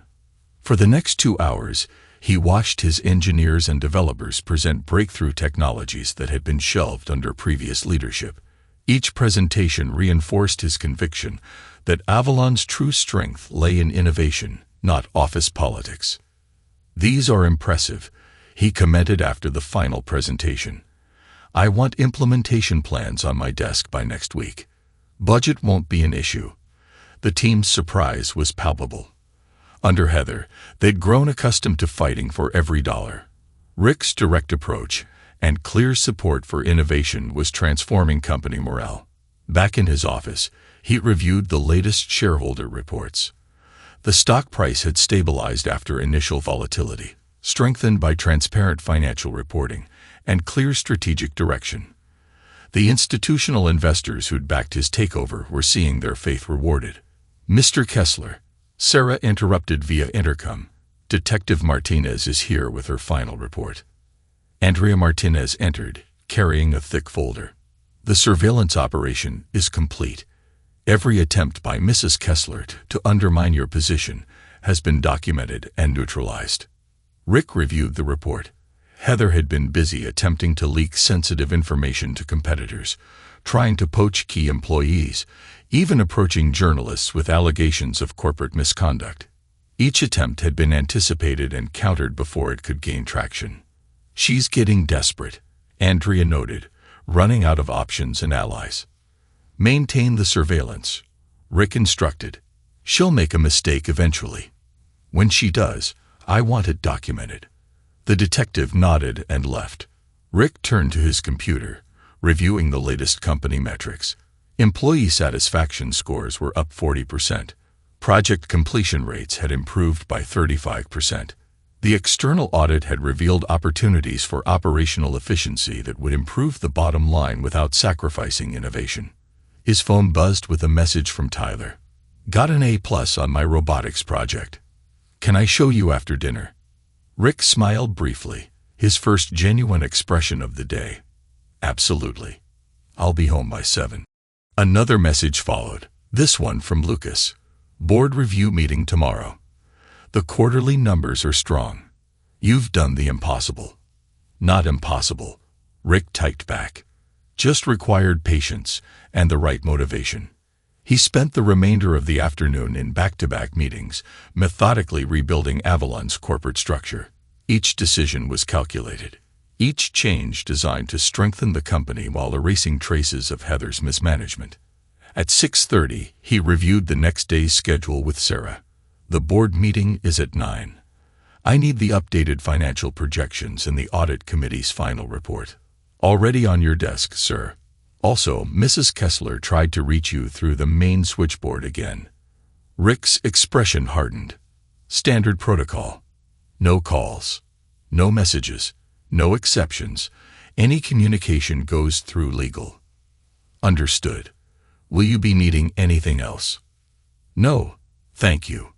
For the next 2 hours, he watched his engineers and developers present breakthrough technologies that had been shelved under previous leadership. Each presentation reinforced his conviction that Avalon's true strength lay in innovation, not office politics. "These are impressive," he commented after the final presentation. "I want implementation plans on my desk by next week. Budget won't be an issue." The team's surprise was palpable. Under Heather, they'd grown accustomed to fighting for every dollar. Rick's direct approach and clear support for innovation was transforming company morale. Back in his office, he reviewed the latest shareholder reports. The stock price had stabilized after initial volatility, strengthened by transparent financial reporting and clear strategic direction. The institutional investors who'd backed his takeover were seeing their faith rewarded. "Mr. Kessler," Sarah interrupted via intercom, "Detective Martinez is here with her final report." Andrea Martinez entered, carrying a thick folder. "The surveillance operation is complete. Every attempt by Mrs. Kessler to undermine your position has been documented and neutralized." Rick reviewed the report. Heather had been busy attempting to leak sensitive information to competitors, trying to poach key employees, even approaching journalists with allegations of corporate misconduct. Each attempt had been anticipated and countered before it could gain traction. "She's getting desperate," Andrea noted, "running out of options and allies." "Maintain the surveillance," Rick instructed. "She'll make a mistake eventually. When she does, I want it documented." The detective nodded and left. Rick turned to his computer, reviewing the latest company metrics. Employee satisfaction scores were up 40%. Project completion rates had improved by 35%. The external audit had revealed opportunities for operational efficiency that would improve the bottom line without sacrificing innovation. His phone buzzed with a message from Tyler. "Got an A+ on my robotics project. Can I show you after dinner?" Rick smiled briefly, his first genuine expression of the day. "Absolutely. I'll be home by 7. Another message followed, this one from Lucas. "Board review meeting tomorrow. The quarterly numbers are strong. You've done the impossible." "Not impossible," Rick typed back. "Just required patience and the right motivation." He spent the remainder of the afternoon in back-to-back meetings, methodically rebuilding Avalon's corporate structure. Each decision was calculated. Each change designed to strengthen the company while erasing traces of Heather's mismanagement. At 6:30, he reviewed the next day's schedule with Sarah. "The board meeting is at 9. I need the updated financial projections and the audit committee's final report." "Already on your desk, sir." Also, Mrs. Kessler tried to reach you through the main switchboard again. Rick's expression hardened. "Standard protocol. No calls. No messages. No exceptions. Any communication goes through legal." "Understood. Will you be needing anything else?" "No, thank you.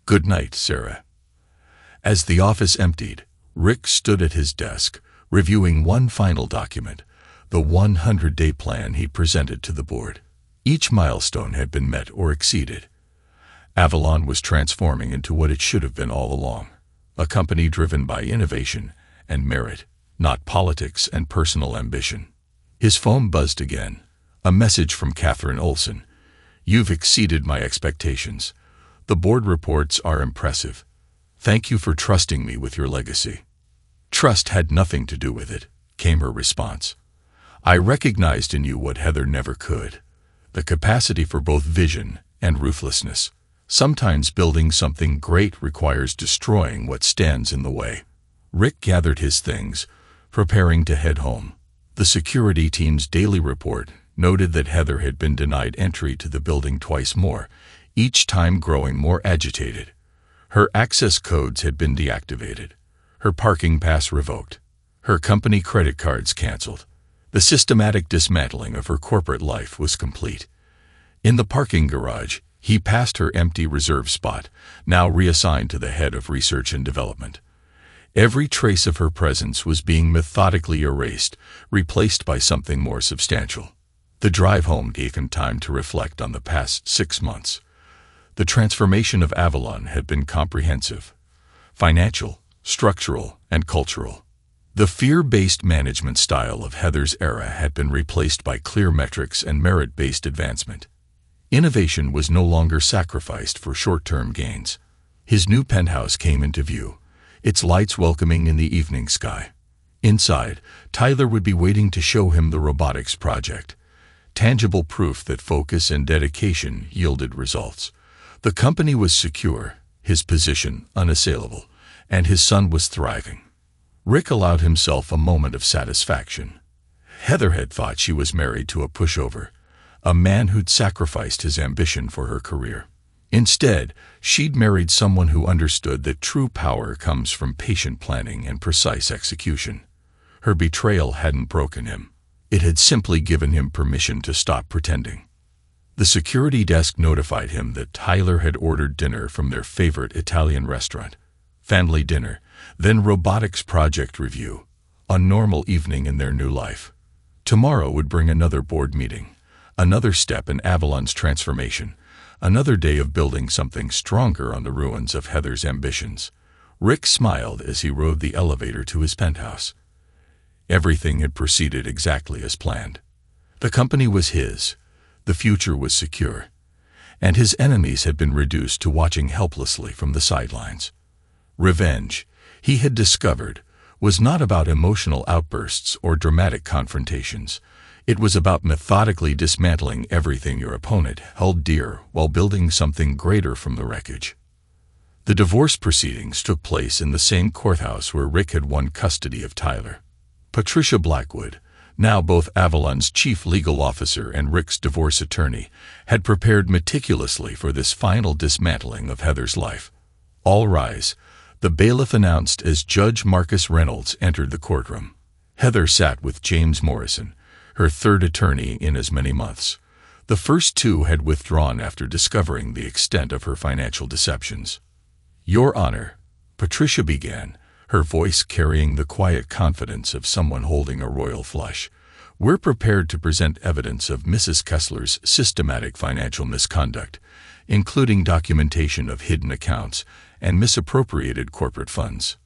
Good night, Sarah." As the office emptied, Rick stood at his desk, reviewing one final document, the 100-day plan he presented to the board. Each milestone had been met or exceeded. Avalon was transforming into what it should have been all along, a company driven by innovation and merit, not politics and personal ambition. His phone buzzed again, a message from Catherine Olson. "You've exceeded my expectations. The board reports are impressive. Thank you for trusting me with your legacy." Trust had nothing to do with it, came her response. I recognized in you what Heather never could. The capacity for both vision and ruthlessness. Sometimes building something great requires destroying what stands in the way. Rick gathered his things, preparing to head home. The security team's daily report noted that Heather had been denied entry to the building twice more, each time growing more agitated. Her access codes had been deactivated, her parking pass revoked, her company credit cards canceled. The systematic dismantling of her corporate life was complete. In the parking garage, he passed her empty reserve spot, now reassigned to the head of research and development. Every trace of her presence was being methodically erased, replaced by something more substantial. The drive home gave him time to reflect on the past 6 months. The transformation of Avalon had been comprehensive, financial, structural, and cultural. The fear-based management style of Heather's era had been replaced by clear metrics and merit-based advancement. Innovation was no longer sacrificed for short-term gains. His new penthouse came into view, its lights welcoming in the evening sky. Inside, Tyler would be waiting to show him the robotics project, tangible proof that focus and dedication yielded results. The company was secure, his position unassailable, and his son was thriving. Rick allowed himself a moment of satisfaction. Heather had thought she was married to a pushover, a man who'd sacrificed his ambition for her career. Instead, she'd married someone who understood that true power comes from patient planning and precise execution. Her betrayal hadn't broken him. It had simply given him permission to stop pretending. The security desk notified him that Tyler had ordered dinner from their favorite Italian restaurant. Family dinner, then robotics project review, a normal evening in their new life. Tomorrow would bring another board meeting, another step in Avalon's transformation, another day of building something stronger on the ruins of Heather's ambitions. Rick smiled as he rode the elevator to his penthouse. Everything had proceeded exactly as planned. The company was his, the future was secure, and his enemies had been reduced to watching helplessly from the sidelines. Revenge, he had discovered, was not about emotional outbursts or dramatic confrontations. It was about methodically dismantling everything your opponent held dear while building something greater from the wreckage. The divorce proceedings took place in the same courthouse where Rick had won custody of Tyler. Patricia Blackwood, now both Avalon's chief legal officer and Rick's divorce attorney, had prepared meticulously for this final dismantling of Heather's life. All rise, the bailiff announced as Judge Marcus Reynolds entered the courtroom. Heather sat with James Morrison, her third attorney in as many months. The first two had withdrawn after discovering the extent of her financial deceptions. Your Honor, Patricia began, her voice carrying the quiet confidence of someone holding a royal flush. We're prepared to present evidence of Mrs. Kessler's systematic financial misconduct, including documentation of hidden accounts and misappropriated corporate funds.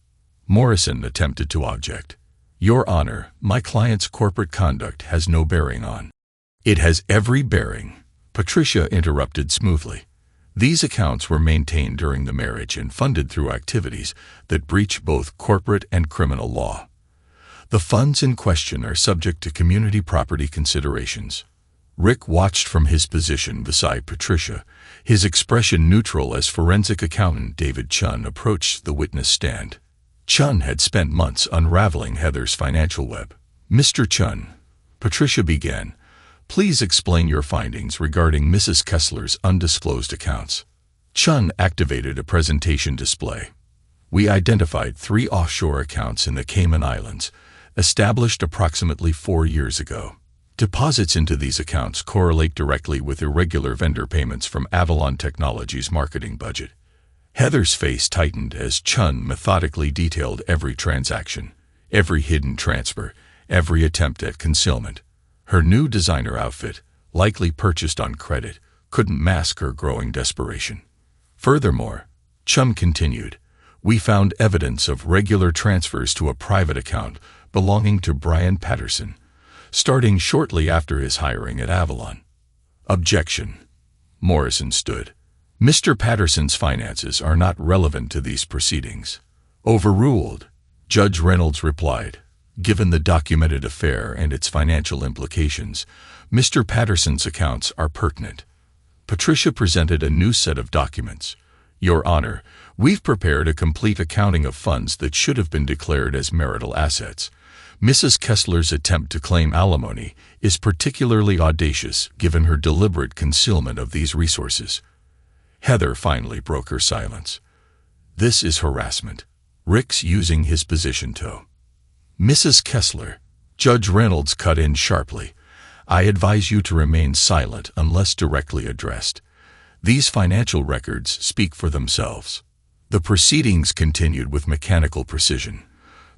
Morrison attempted to object. Your Honor, my client's corporate conduct has no bearing on. It has every bearing, Patricia interrupted smoothly. These accounts were maintained during the marriage and funded through activities that breach both corporate and criminal law. The funds in question are subject to community property considerations. Rick watched from his position beside Patricia, his expression neutral as forensic accountant David Chun approached the witness stand. Chun had spent months unraveling Heather's financial web. Mr. Chun, Patricia began, please explain your findings regarding Mrs. Kessler's undisclosed accounts. Chun activated a presentation display. We identified 3 offshore accounts in the Cayman Islands, established approximately 4 years ago. Deposits into these accounts correlate directly with irregular vendor payments from Avalon Technologies' marketing budget. Heather's face tightened as Chun methodically detailed every transaction, every hidden transfer, every attempt at concealment. Her new designer outfit, likely purchased on credit, couldn't mask her growing desperation. Furthermore, Chun continued, we found evidence of regular transfers to a private account belonging to Brian Patterson, starting shortly after his hiring at Avalon. Objection. Morrison stood. Mr. Patterson's finances are not relevant to these proceedings. Overruled. Judge Reynolds replied, "Given the documented affair and its financial implications, Mr. Patterson's accounts are pertinent." Patricia presented a new set of documents. "Your Honor, we've prepared a complete accounting of funds that should have been declared as marital assets. Mrs. Kessler's attempt to claim alimony is particularly audacious given her deliberate concealment of these resources." Heather finally broke her silence. "This is harassment." Rick's using his position to. "Mrs. Kessler," Judge Reynolds cut in sharply, "I advise you to remain silent unless directly addressed. These financial records speak for themselves." The proceedings continued with mechanical precision.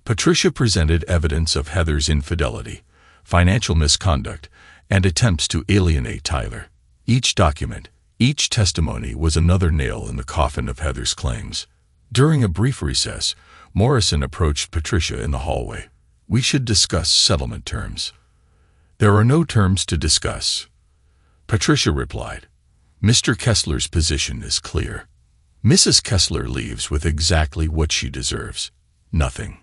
Patricia presented evidence of Heather's infidelity, financial misconduct, and attempts to alienate Tyler. Each document, each testimony was another nail in the coffin of Heather's claims. During a brief recess, Morrison approached Patricia in the hallway. "We should discuss settlement terms." "There are no terms to discuss," Patricia replied. "Mr. Kessler's position is clear. Mrs. Kessler leaves with exactly what she deserves, nothing."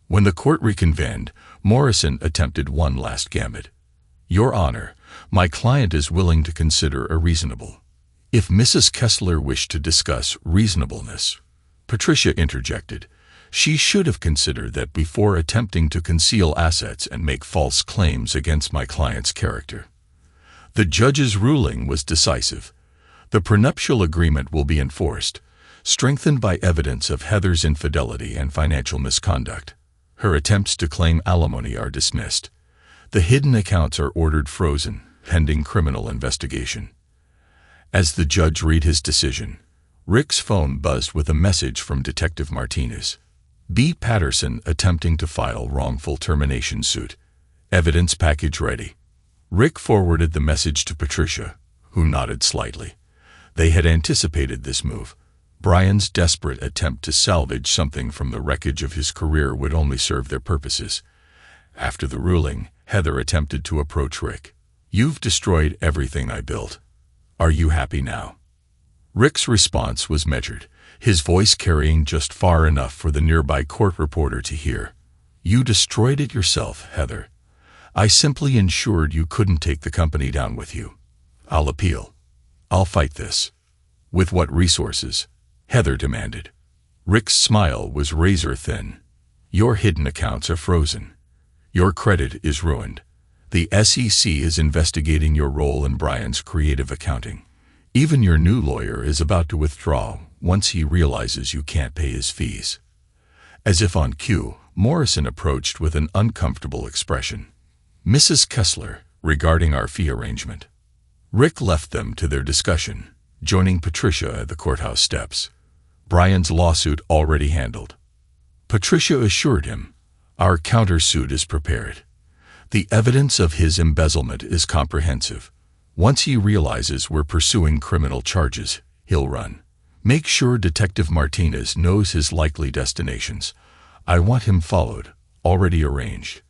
When the court reconvened, Morrison attempted one last gambit. "Your Honor, my client is willing to consider a reasonable." If Mrs. Kessler wished to discuss reasonableness, Patricia interjected, "She should have considered that before attempting to conceal assets and make false claims against my client's character." The judge's ruling was decisive. The prenuptial agreement will be enforced, strengthened by evidence of Heather's infidelity and financial misconduct. Her attempts to claim alimony are dismissed. The hidden accounts are ordered frozen, pending criminal investigation. As the judge read his decision, Rick's phone buzzed with a message from Detective Martinez. "B. Patterson attempting to file wrongful termination suit. Evidence package ready." Rick forwarded the message to Patricia, who nodded slightly. They had anticipated this move. Brian's desperate attempt to salvage something from the wreckage of his career would only serve their purposes. After the ruling, Heather attempted to approach Rick. "You've destroyed everything I built. Are you happy now?" Rick's response was measured, his voice carrying just far enough for the nearby court reporter to hear. "You destroyed it yourself, Heather. I simply ensured you couldn't take the company down with you. I'll appeal. I'll fight this." "With what resources?" Heather demanded. Rick's smile was razor thin. "Your hidden accounts are frozen. Your credit is ruined. The SEC is investigating your role in Brian's creative accounting. Even your new lawyer is about to withdraw once he realizes you can't pay his fees." As if on cue, Morrison approached with an uncomfortable expression. "Mrs. Kessler, regarding our fee arrangement." Rick left them to their discussion, joining Patricia at the courthouse steps. Brian's lawsuit already handled. Patricia assured him, "Our countersuit is prepared. The evidence of his embezzlement is comprehensive. Once he realizes we're pursuing criminal charges, he'll run. Make sure Detective Martinez knows his likely destinations. I want him followed, already arranged.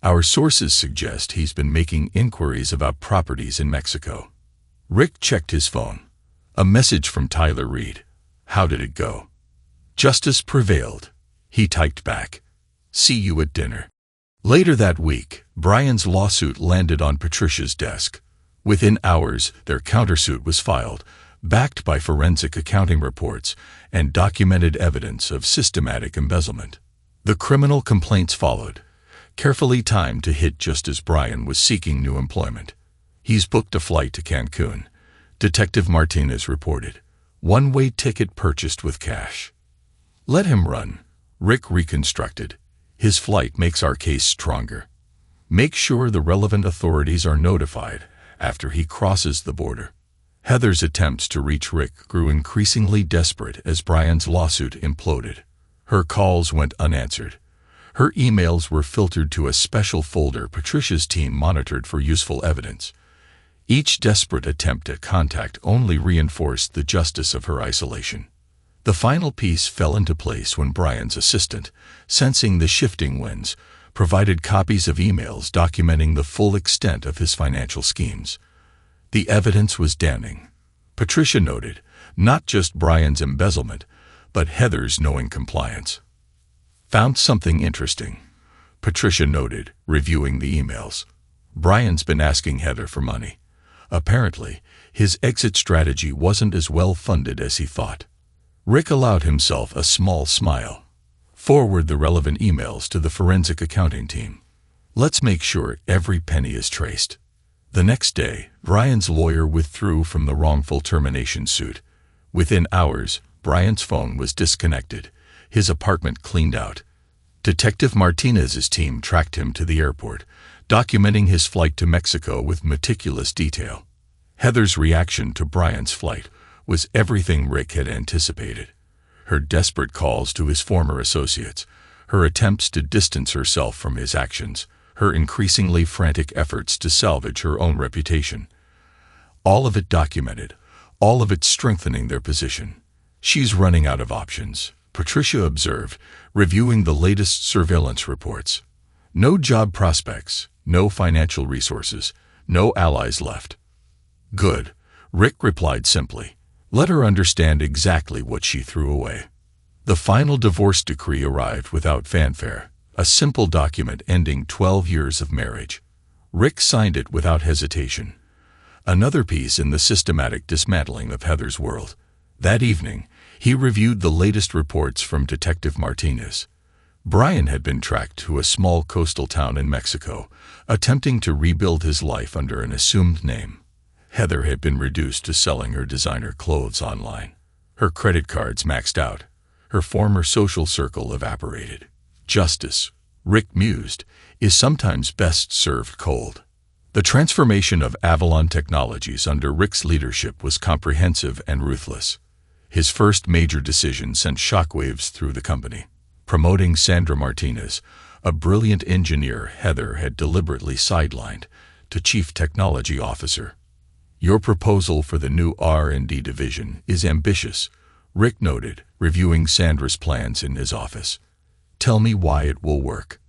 Our sources suggest he's been making inquiries about properties in Mexico." Rick checked his phone. A message from Tyler read, "How did it go?" "Justice prevailed," he typed back. "See you at dinner." Later that week, Brian's lawsuit landed on Patricia's desk. Within hours, their countersuit was filed, backed by forensic accounting reports and documented evidence of systematic embezzlement. The criminal complaints followed, carefully timed to hit just as Brian was seeking new employment. "He's booked a flight to Cancun," Detective Martinez reported. "One-way ticket purchased with cash." "Let him run," Rick reconstructed. "His flight makes our case stronger. Make sure the relevant authorities are notified after he crosses the border." Heather's attempts to reach Rick grew increasingly desperate as Brian's lawsuit imploded. Her calls went unanswered. Her emails were filtered to a special folder Patricia's team monitored for useful evidence. Each desperate attempt at contact only reinforced the justice of her isolation. The final piece fell into place when Brian's assistant, sensing the shifting winds, provided copies of emails documenting the full extent of his financial schemes. The evidence was damning. Patricia noted, not just Brian's embezzlement, but Heather's knowing compliance. Found something interesting, Patricia noted, reviewing the emails. Brian's been asking Heather for money. Apparently, his exit strategy wasn't as well funded as he thought. Rick allowed himself a small smile. Forward the relevant emails to the forensic accounting team. Let's make sure every penny is traced. The next day, Brian's lawyer withdrew from the wrongful termination suit. Within hours, Brian's phone was disconnected, his apartment cleaned out. Detective Martinez's team tracked him to the airport, documenting his flight to Mexico with meticulous detail. Heather's reaction to Brian's flight was everything Rick had anticipated. Her desperate calls to his former associates, her attempts to distance herself from his actions, her increasingly frantic efforts to salvage her own reputation. All of it documented, all of it strengthening their position. She's running out of options, Patricia observed, reviewing the latest surveillance reports. No job prospects, no financial resources, no allies left. Good, Rick replied simply. Let her understand exactly what she threw away. The final divorce decree arrived without fanfare, a simple document ending 12 years of marriage. Rick signed it without hesitation. Another piece in the systematic dismantling of Heather's world. That evening, he reviewed the latest reports from Detective Martinez. Brian had been tracked to a small coastal town in Mexico, attempting to rebuild his life under an assumed name. Heather had been reduced to selling her designer clothes online. Her credit cards maxed out. Her former social circle evaporated. Justice, Rick mused, is sometimes best served cold. The transformation of Avalon Technologies under Rick's leadership was comprehensive and ruthless. His first major decision sent shockwaves through the company. Promoting Sandra Martinez, a brilliant engineer Heather had deliberately sidelined, to Chief Technology Officer. Your proposal for the new R&D division is ambitious, Rick noted, reviewing Sandra's plans in his office. Tell me why it will work.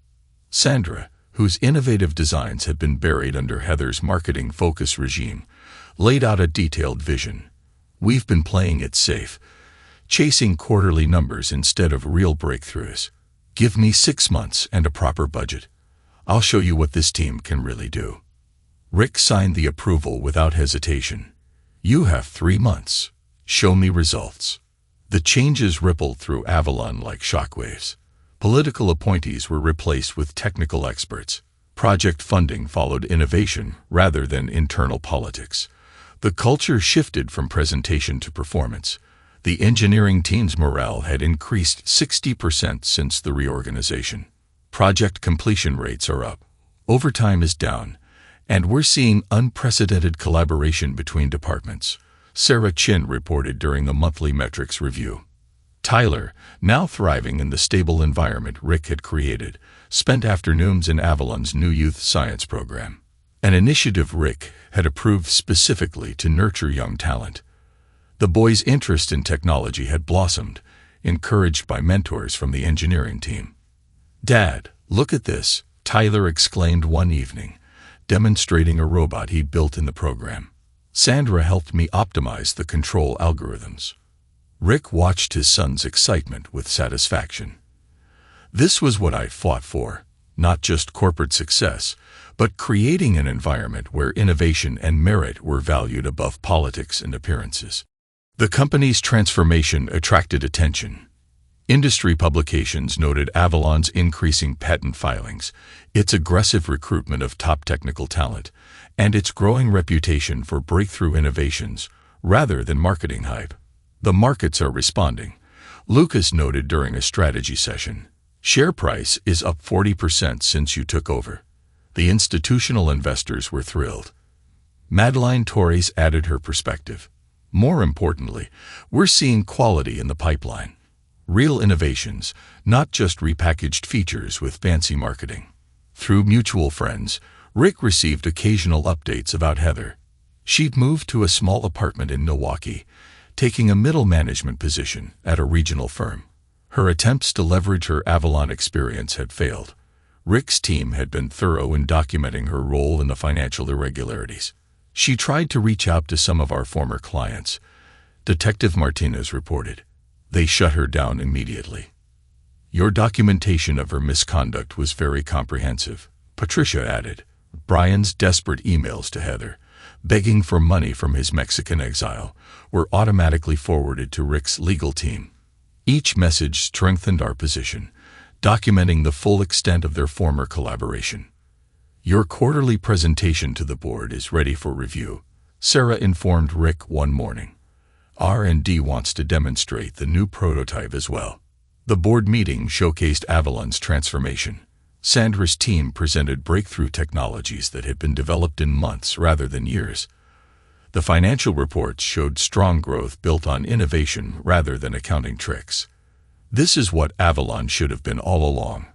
Sandra, whose innovative designs had been buried under Heather's marketing focus regime, laid out a detailed vision. We've been playing it safe, chasing quarterly numbers instead of real breakthroughs. Give me 6 months and a proper budget. I'll show you what this team can really do. Rick signed the approval without hesitation. You have 3 months. Show me results. The changes rippled through Avalon like shockwaves. Political appointees were replaced with technical experts. Project funding followed innovation rather than internal politics. The culture shifted from presentation to performance. The engineering team's morale had increased 60% since the reorganization. Project completion rates are up. Overtime is down. And we're seeing unprecedented collaboration between departments, Sarah Chin reported during the monthly metrics review. Tyler, now thriving in the stable environment Rick had created, spent afternoons in Avalon's new youth science program, an initiative Rick had approved specifically to nurture young talent. The boy's interest in technology had blossomed, encouraged by mentors from the engineering team. Dad, look at this, Tyler exclaimed one evening, demonstrating a robot he'd built in the program. Sandra helped me optimize the control algorithms. Rick watched his son's excitement with satisfaction. This was what I fought for, not just corporate success, but creating an environment where innovation and merit were valued above politics and appearances. The company's transformation attracted attention. Industry publications noted Avalon's increasing patent filings, its aggressive recruitment of top technical talent, and its growing reputation for breakthrough innovations rather than marketing hype. The markets are responding, Lucas noted during a strategy session. Share price is up 40% since you took over. The institutional investors were thrilled. Madeline Torres added her perspective. More importantly, we're seeing quality in the pipeline. Real innovations, not just repackaged features with fancy marketing. Through mutual friends, Rick received occasional updates about Heather. She'd moved to a small apartment in Milwaukee, taking a middle management position at a regional firm. Her attempts to leverage her Avalon experience had failed. Rick's team had been thorough in documenting her role in the financial irregularities. She tried to reach out to some of our former clients, Detective Martinez reported. They shut her down immediately. Your documentation of her misconduct was very comprehensive, Patricia added. Brian's desperate emails to Heather, begging for money from his Mexican exile, were automatically forwarded to Rick's legal team. Each message strengthened our position, documenting the full extent of their former collaboration. Your quarterly presentation to the board is ready for review, Sarah informed Rick one morning. R&D wants to demonstrate the new prototype as well. The board meeting showcased Avalon's transformation. Sandra's team presented breakthrough technologies that had been developed in months rather than years. The financial reports showed strong growth built on innovation rather than accounting tricks. This is what Avalon should have been all along.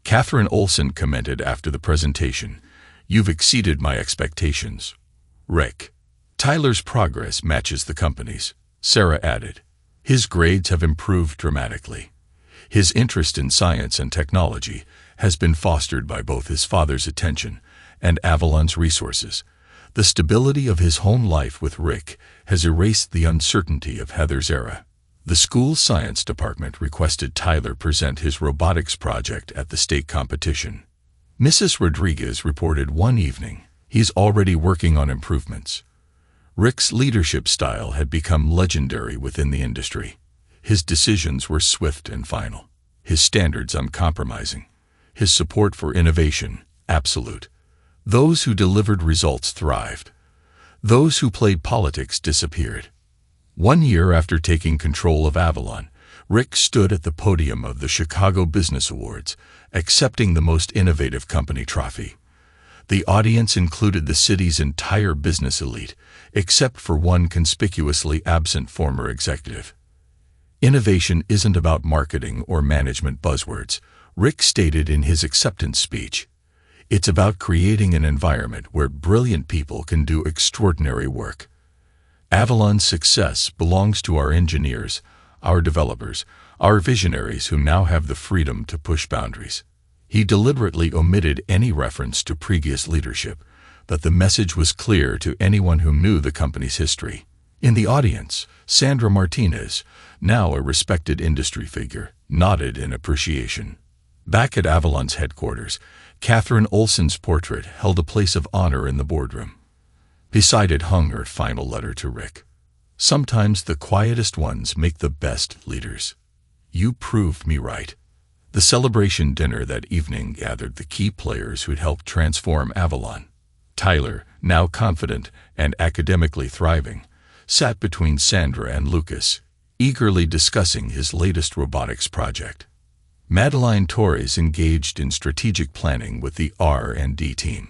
Catherine Olson commented after the presentation, "You've exceeded my expectations." Rick. Tyler's progress matches the company's, Sarah added. His grades have improved dramatically. His interest in science and technology has been fostered by both his father's attention and Avalon's resources. The stability of his home life with Rick has erased the uncertainty of Heather's era. The school's science department requested Tyler present his robotics project at the state competition. Mrs. Rodriguez reported one evening, "He's already working on improvements." Rick's leadership style had become legendary within the industry. His decisions were swift and final, his standards uncompromising, his support for innovation absolute. Those who delivered results thrived. Those who played politics disappeared. 1 year after taking control of Avalon, Rick stood at the podium of the Chicago Business Awards, accepting the Most Innovative Company trophy. The audience included the city's entire business elite, except for one conspicuously absent former executive. Innovation isn't about marketing or management buzzwords, Rick stated in his acceptance speech. It's about creating an environment where brilliant people can do extraordinary work. Avalon's success belongs to our engineers, our developers, our visionaries who now have the freedom to push boundaries. He deliberately omitted any reference to previous leadership, but the message was clear to anyone who knew the company's history. In the audience, Sandra Martinez, now a respected industry figure, nodded in appreciation. Back at Avalon's headquarters, Catherine Olson's portrait held a place of honor in the boardroom. Beside it hung her final letter to Rick. "Sometimes the quietest ones make the best leaders. You proved me right." The celebration dinner that evening gathered the key players who'd helped transform Avalon. Tyler, now confident and academically thriving, sat between Sandra and Lucas, eagerly discussing his latest robotics project. Madeline Torres engaged in strategic planning with the R&D team.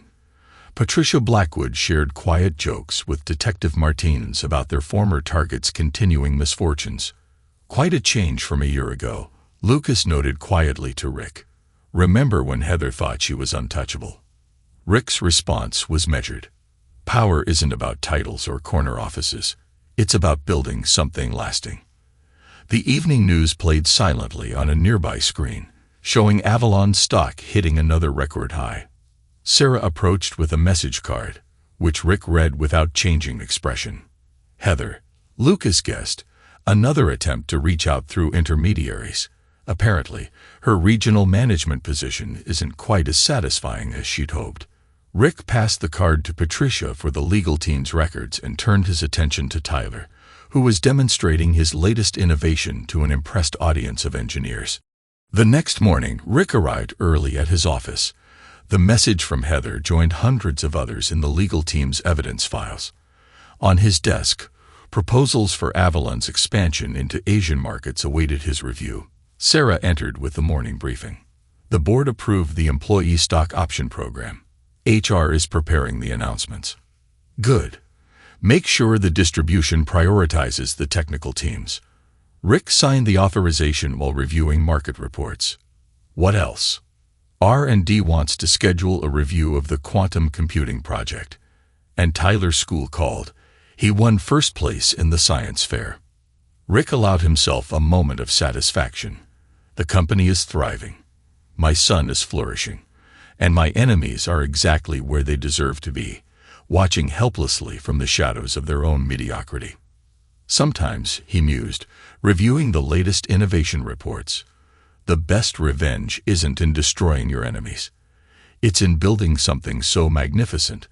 Patricia Blackwood shared quiet jokes with Detective Martinez about their former target's continuing misfortunes. "Quite a change from a year ago," Lucas noted quietly to Rick. "Remember when Heather thought she was untouchable?" Rick's response was measured. Power isn't about titles or corner offices. It's about building something lasting. The evening news played silently on a nearby screen, showing Avalon stock hitting another record high. Sarah approached with a message card, which Rick read without changing expression. "Heather," Lucas guessed, another attempt to reach out through intermediaries. Apparently, her regional management position isn't quite as satisfying as she'd hoped. Rick passed the card to Patricia for the legal team's records and turned his attention to Tyler, who was demonstrating his latest innovation to an impressed audience of engineers. The next morning, Rick arrived early at his office. The message from Heather joined hundreds of others in the legal team's evidence files. On his desk, proposals for Avalon's expansion into Asian markets awaited his review. Sarah entered with the morning briefing. The board approved the employee stock option program. HR is preparing the announcements. Good. Make sure the distribution prioritizes the technical teams. Rick signed the authorization while reviewing market reports. What else? R&D wants to schedule a review of the quantum computing project. And Tyler's school called. He won first place in the science fair. Rick allowed himself a moment of satisfaction. The company is thriving. My son is flourishing. And my enemies are exactly where they deserve to be, watching helplessly from the shadows of their own mediocrity. Sometimes, he mused, reviewing the latest innovation reports, The best revenge isn't in destroying your enemies. It's in building something so magnificent,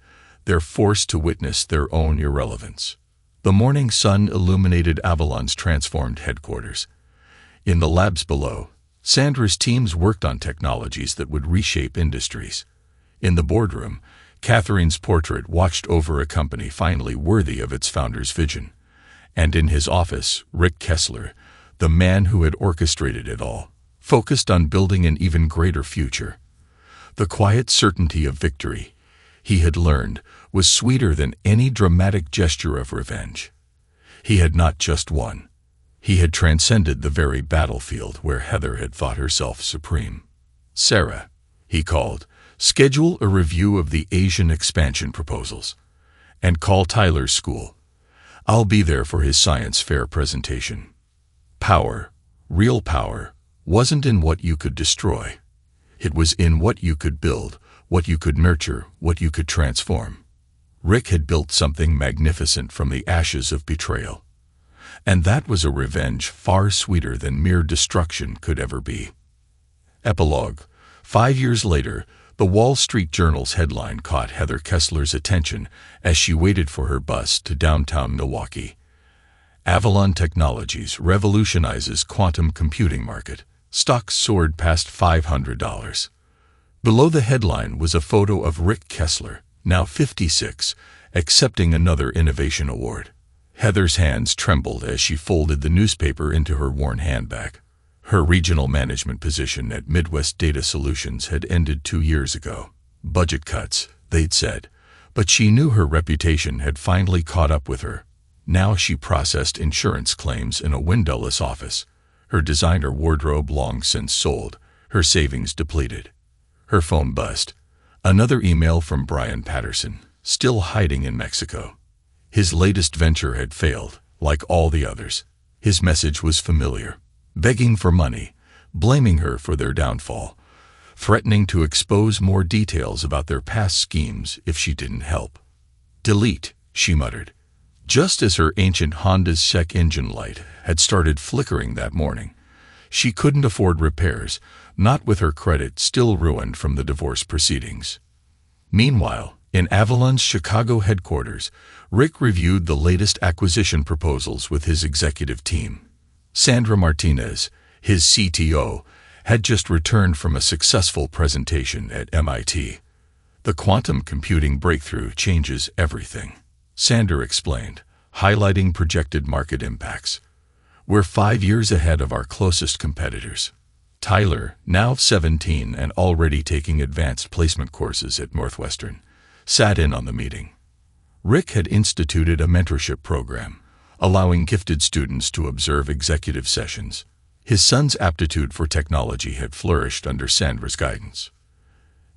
they're forced to witness their own irrelevance. The morning sun illuminated Avalon's transformed headquarters. In the labs below, Sandra's teams worked on technologies that would reshape industries. In the boardroom, Catherine's portrait watched over a company finally worthy of its founder's vision. And in his office, Rick Kessler, the man who had orchestrated it all, focused on building an even greater future. The quiet certainty of victory, he had learned, was sweeter than any dramatic gesture of revenge. He had not just won. He had transcended the very battlefield where Heather had thought herself supreme. "Sarah," he called, "schedule a review of the Asian expansion proposals. And call Tyler's school. I'll be there for his science fair presentation." Power, real power, wasn't in what you could destroy. It was in what you could build, what you could nurture, what you could transform. Rick had built something magnificent from the ashes of betrayal. And that was a revenge far sweeter than mere destruction could ever be. Epilogue. 5 years later, the Wall Street Journal's headline caught Heather Kessler's attention as she waited for her bus to downtown Milwaukee. Avalon Technologies revolutionizes quantum computing market. Stocks soared past $500. Below the headline was a photo of Rick Kessler, now 56, accepting another innovation award. Heather's hands trembled as she folded the newspaper into her worn handbag. Her regional management position at Midwest Data Solutions had ended 2 years ago. Budget cuts, they'd said, but she knew her reputation had finally caught up with her. Now she processed insurance claims in a windowless office. Her designer wardrobe long since sold, her savings depleted. Her phone buzzed. Another email from Brian Patterson, still hiding in Mexico. His latest venture had failed, like all the others. His message was familiar, begging for money, blaming her for their downfall, threatening to expose more details about their past schemes if she didn't help. "Delete," she muttered, just as her ancient Honda's check engine light had started flickering that morning. She couldn't afford repairs, not with her credit still ruined from the divorce proceedings. Meanwhile, in Avalon's Chicago headquarters, Rick reviewed the latest acquisition proposals with his executive team. Sandra Martinez, his CTO, had just returned from a successful presentation at MIT. "The quantum computing breakthrough changes everything," Sandra explained, highlighting projected market impacts. "We're 5 years ahead of our closest competitors." Tyler, now 17 and already taking advanced placement courses at Northwestern, sat in on the meeting. Rick had instituted a mentorship program, allowing gifted students to observe executive sessions. His son's aptitude for technology had flourished under Sandra's guidance.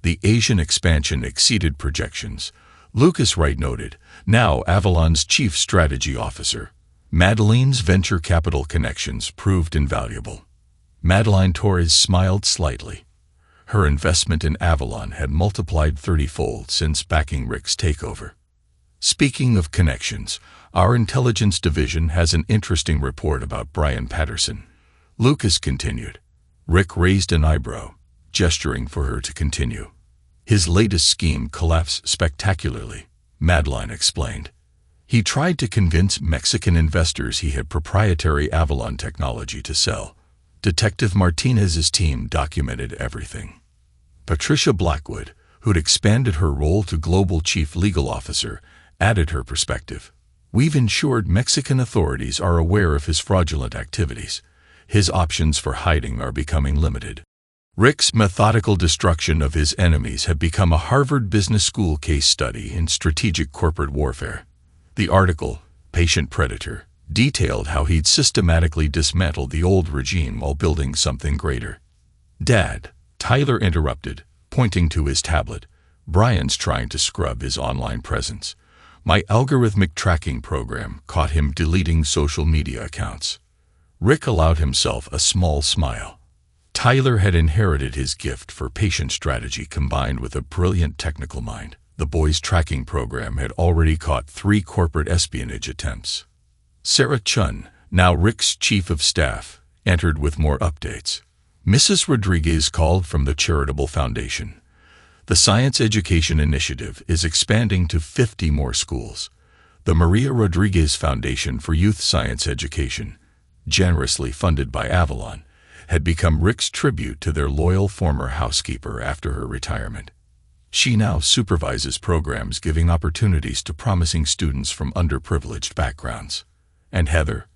The Asian expansion exceeded projections, Lucas Wright noted, now Avalon's chief strategy officer. Madeline's venture capital connections proved invaluable. Madeline Torres smiled slightly. Her investment in Avalon had multiplied 30-fold since backing Rick's takeover. "Speaking of connections, our intelligence division has an interesting report about Brian Patterson," Lucas continued. Rick raised an eyebrow, gesturing for her to continue. "His latest scheme collapsed spectacularly," Madeline explained. "He tried to convince Mexican investors he had proprietary Avalon technology to sell. Detective Martinez's team documented everything." Patricia Blackwood, who'd expanded her role to Global Chief Legal Officer, added her perspective. "We've ensured Mexican authorities are aware of his fraudulent activities. His options for hiding are becoming limited." Rick's methodical destruction of his enemies had become a Harvard Business School case study in strategic corporate warfare. The article, Patient Predator, detailed how he'd systematically dismantled the old regime while building something greater. "Dad," Tyler interrupted, pointing to his tablet. "Brian's trying to scrub his online presence. My algorithmic tracking program caught him deleting social media accounts." Rick allowed himself a small smile. Tyler had inherited his gift for patient strategy combined with a brilliant technical mind. The boy's tracking program had already caught 3 corporate espionage attempts. Sarah Chun, now Rick's chief of staff, entered with more updates. Mrs. Rodriguez called from the charitable foundation. The Science Education Initiative is expanding to 50 more schools. The Maria Rodriguez Foundation for Youth Science Education, generously funded by Avalon, had become Rick's tribute to their loyal former housekeeper after her retirement. She now supervises programs giving opportunities to promising students from underprivileged backgrounds. And Heather?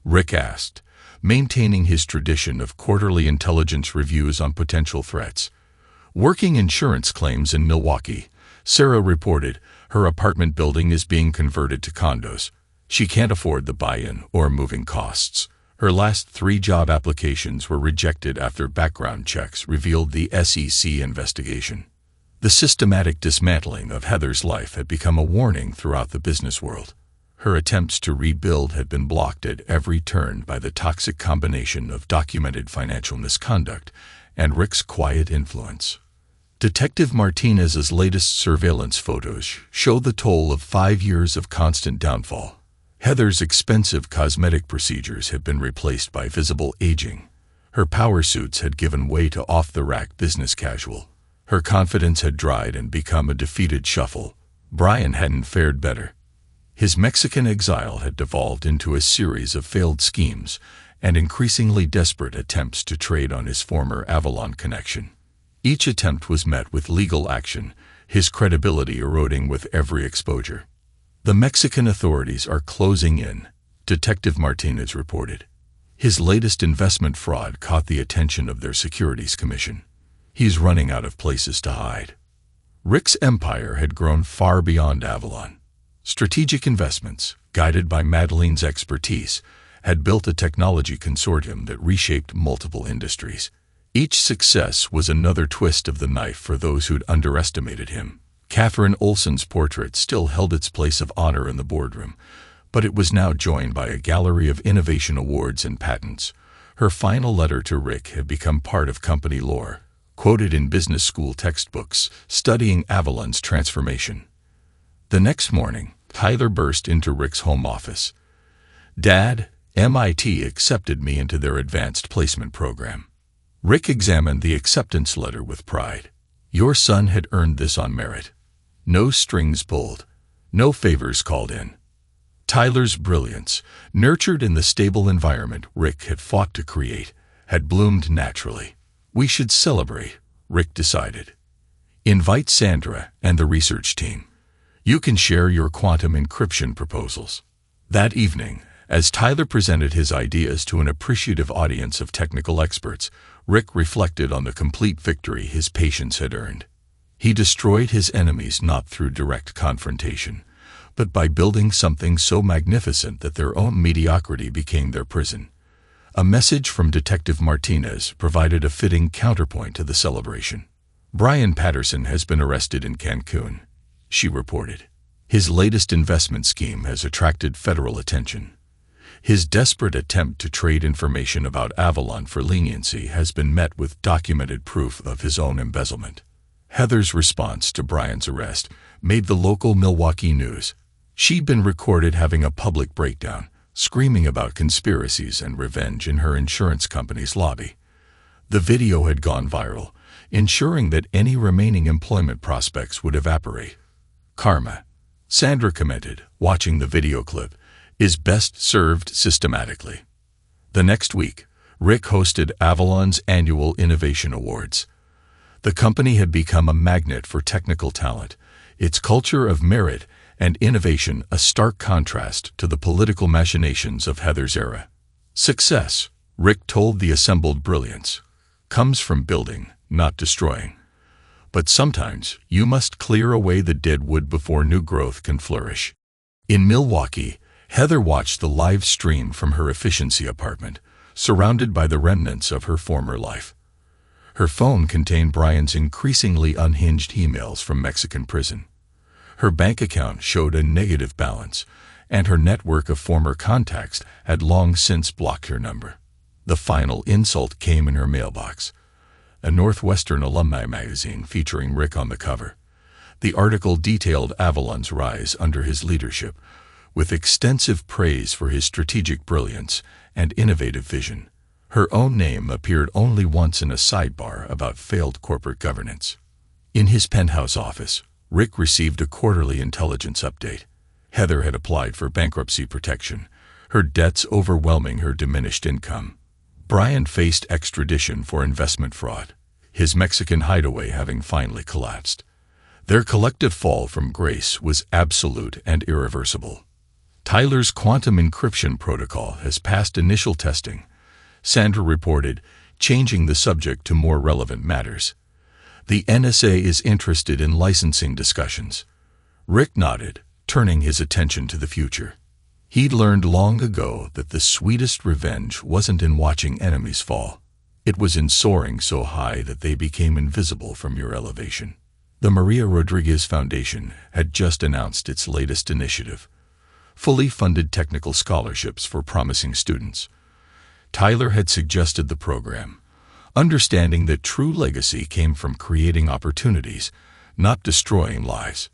Rick asked, maintaining his tradition of quarterly intelligence reviews on potential threats. Working insurance claims in Milwaukee, Sarah reported her apartment building is being converted to condos. She can't afford the buy-in or moving costs. Her last 3 job applications were rejected after background checks revealed the SEC investigation. The systematic dismantling of Heather's life had become a warning throughout the business world. Her attempts to rebuild had been blocked at every turn by the toxic combination of documented financial misconduct and Rick's quiet influence. Detective Martinez's latest surveillance photos show the toll of 5 years of constant downfall. Heather's expensive cosmetic procedures had been replaced by visible aging. Her power suits had given way to off-the-rack business casual. Her confidence had dried and become a defeated shuffle. Brian hadn't fared better. His Mexican exile had devolved into a series of failed schemes and increasingly desperate attempts to trade on his former Avalon connection. Each attempt was met with legal action, his credibility eroding with every exposure. The Mexican authorities are closing in, Detective Martinez reported. His latest investment fraud caught the attention of their Securities Commission. He's running out of places to hide. Rick's empire had grown far beyond Avalon. Strategic Investments, guided by Madeleine's expertise, had built a technology consortium that reshaped multiple industries. Each success was another twist of the knife for those who'd underestimated him. Catherine Olson's portrait still held its place of honor in the boardroom, but it was now joined by a gallery of innovation awards and patents. Her final letter to Rick had become part of company lore, quoted in business school textbooks, studying Avalon's transformation. The next morning, Tyler burst into Rick's home office. "Dad, MIT accepted me into their advanced placement program." Rick examined the acceptance letter with pride. Your son had earned this on merit. No strings pulled. No favors called in. Tyler's brilliance, nurtured in the stable environment Rick had fought to create, had bloomed naturally. We should celebrate, Rick decided. Invite Sandra and the research team. You can share your quantum encryption proposals. That evening, as Tyler presented his ideas to an appreciative audience of technical experts, Rick reflected on the complete victory his patience had earned. He destroyed his enemies not through direct confrontation, but by building something so magnificent that their own mediocrity became their prison. A message from Detective Martinez provided a fitting counterpoint to the celebration. Brian Patterson has been arrested in Cancun, she reported. His latest investment scheme has attracted federal attention. His desperate attempt to trade information about Avalon for leniency has been met with documented proof of his own embezzlement. Heather's response to Brian's arrest made the local Milwaukee news. She'd been recorded having a public breakdown, screaming about conspiracies and revenge in her insurance company's lobby. The video had gone viral, ensuring that any remaining employment prospects would evaporate. Karma, Sandra commented, watching the video clip, is best served systematically. The next week, Rick hosted Avalon's annual Innovation Awards. The company had become a magnet for technical talent, its culture of merit and innovation a stark contrast to the political machinations of Heather's era. Success, Rick told the assembled brilliance, comes from building, not destroying. But sometimes you must clear away the dead wood before new growth can flourish. In Milwaukee, Heather watched the live stream from her efficiency apartment, surrounded by the remnants of her former life. Her phone contained Brian's increasingly unhinged emails from Mexican prison. Her bank account showed a negative balance, and her network of former contacts had long since blocked her number. The final insult came in her mailbox. A Northwestern alumni magazine featuring Rick on the cover. The article detailed Avalon's rise under his leadership, with extensive praise for his strategic brilliance and innovative vision. Her own name appeared only once in a sidebar about failed corporate governance. In his penthouse office, Rick received a quarterly intelligence update. Heather had applied for bankruptcy protection, her debts overwhelming her diminished income. Brian faced extradition for investment fraud, his Mexican hideaway having finally collapsed. Their collective fall from grace was absolute and irreversible. Tyler's quantum encryption protocol has passed initial testing, Sandra reported, changing the subject to more relevant matters. The NSA is interested in licensing discussions. Rick nodded, turning his attention to the future. He'd learned long ago that the sweetest revenge wasn't in watching enemies fall. It was in soaring so high that they became invisible from your elevation. The Maria Rodriguez Foundation had just announced its latest initiative, fully funded technical scholarships for promising students. Tyler had suggested the program, understanding that true legacy came from creating opportunities, not destroying lives.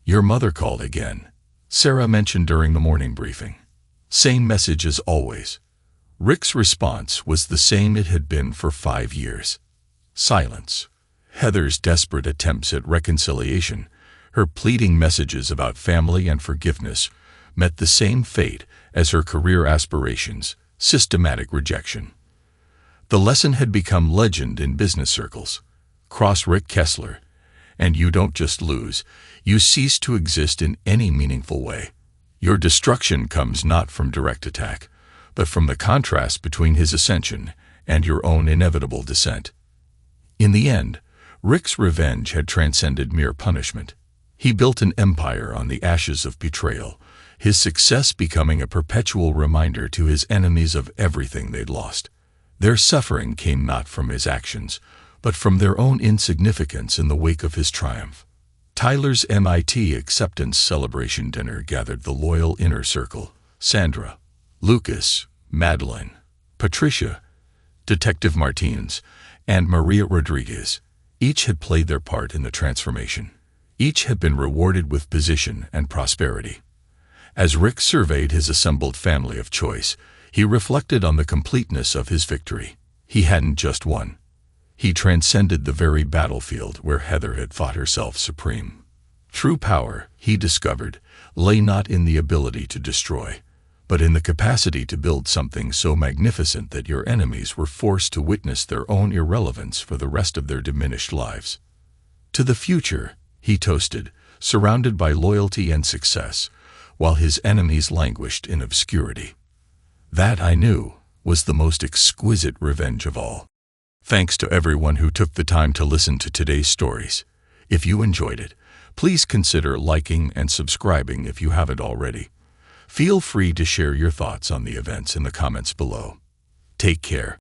Your mother called again, Sarah mentioned during the morning briefing. Same message as always. Rick's response was the same it had been for 5 years. Silence. Heather's desperate attempts at reconciliation, her pleading messages about family and forgiveness, met the same fate as her career aspirations, systematic rejection. The lesson had become legend in business circles. Cross Rick Kessler, and you don't just lose, you cease to exist in any meaningful way. Your destruction comes not from direct attack, but from the contrast between his ascension and your own inevitable descent. In the end, Rick's revenge had transcended mere punishment. He built an empire on the ashes of betrayal, his success becoming a perpetual reminder to his enemies of everything they'd lost. Their suffering came not from his actions, but from their own insignificance in the wake of his triumph. Tyler's MIT acceptance celebration dinner gathered the loyal inner circle: Sandra, Lucas, Madeline, Patricia, Detective Martinez, and Maria Rodriguez. Each had played their part in the transformation. Each had been rewarded with position and prosperity. As Rick surveyed his assembled family of choice, he reflected on the completeness of his victory. He hadn't just won. He transcended the very battlefield where Heather had fought herself supreme. True power, he discovered, lay not in the ability to destroy, but in the capacity to build something so magnificent that your enemies were forced to witness their own irrelevance for the rest of their diminished lives. To the future, he toasted, surrounded by loyalty and success, while his enemies languished in obscurity. That, I knew, was the most exquisite revenge of all. Thanks to everyone who took the time to listen to today's stories. If you enjoyed it, please consider liking and subscribing if you haven't already. Feel free to share your thoughts on the events in the comments below. Take care.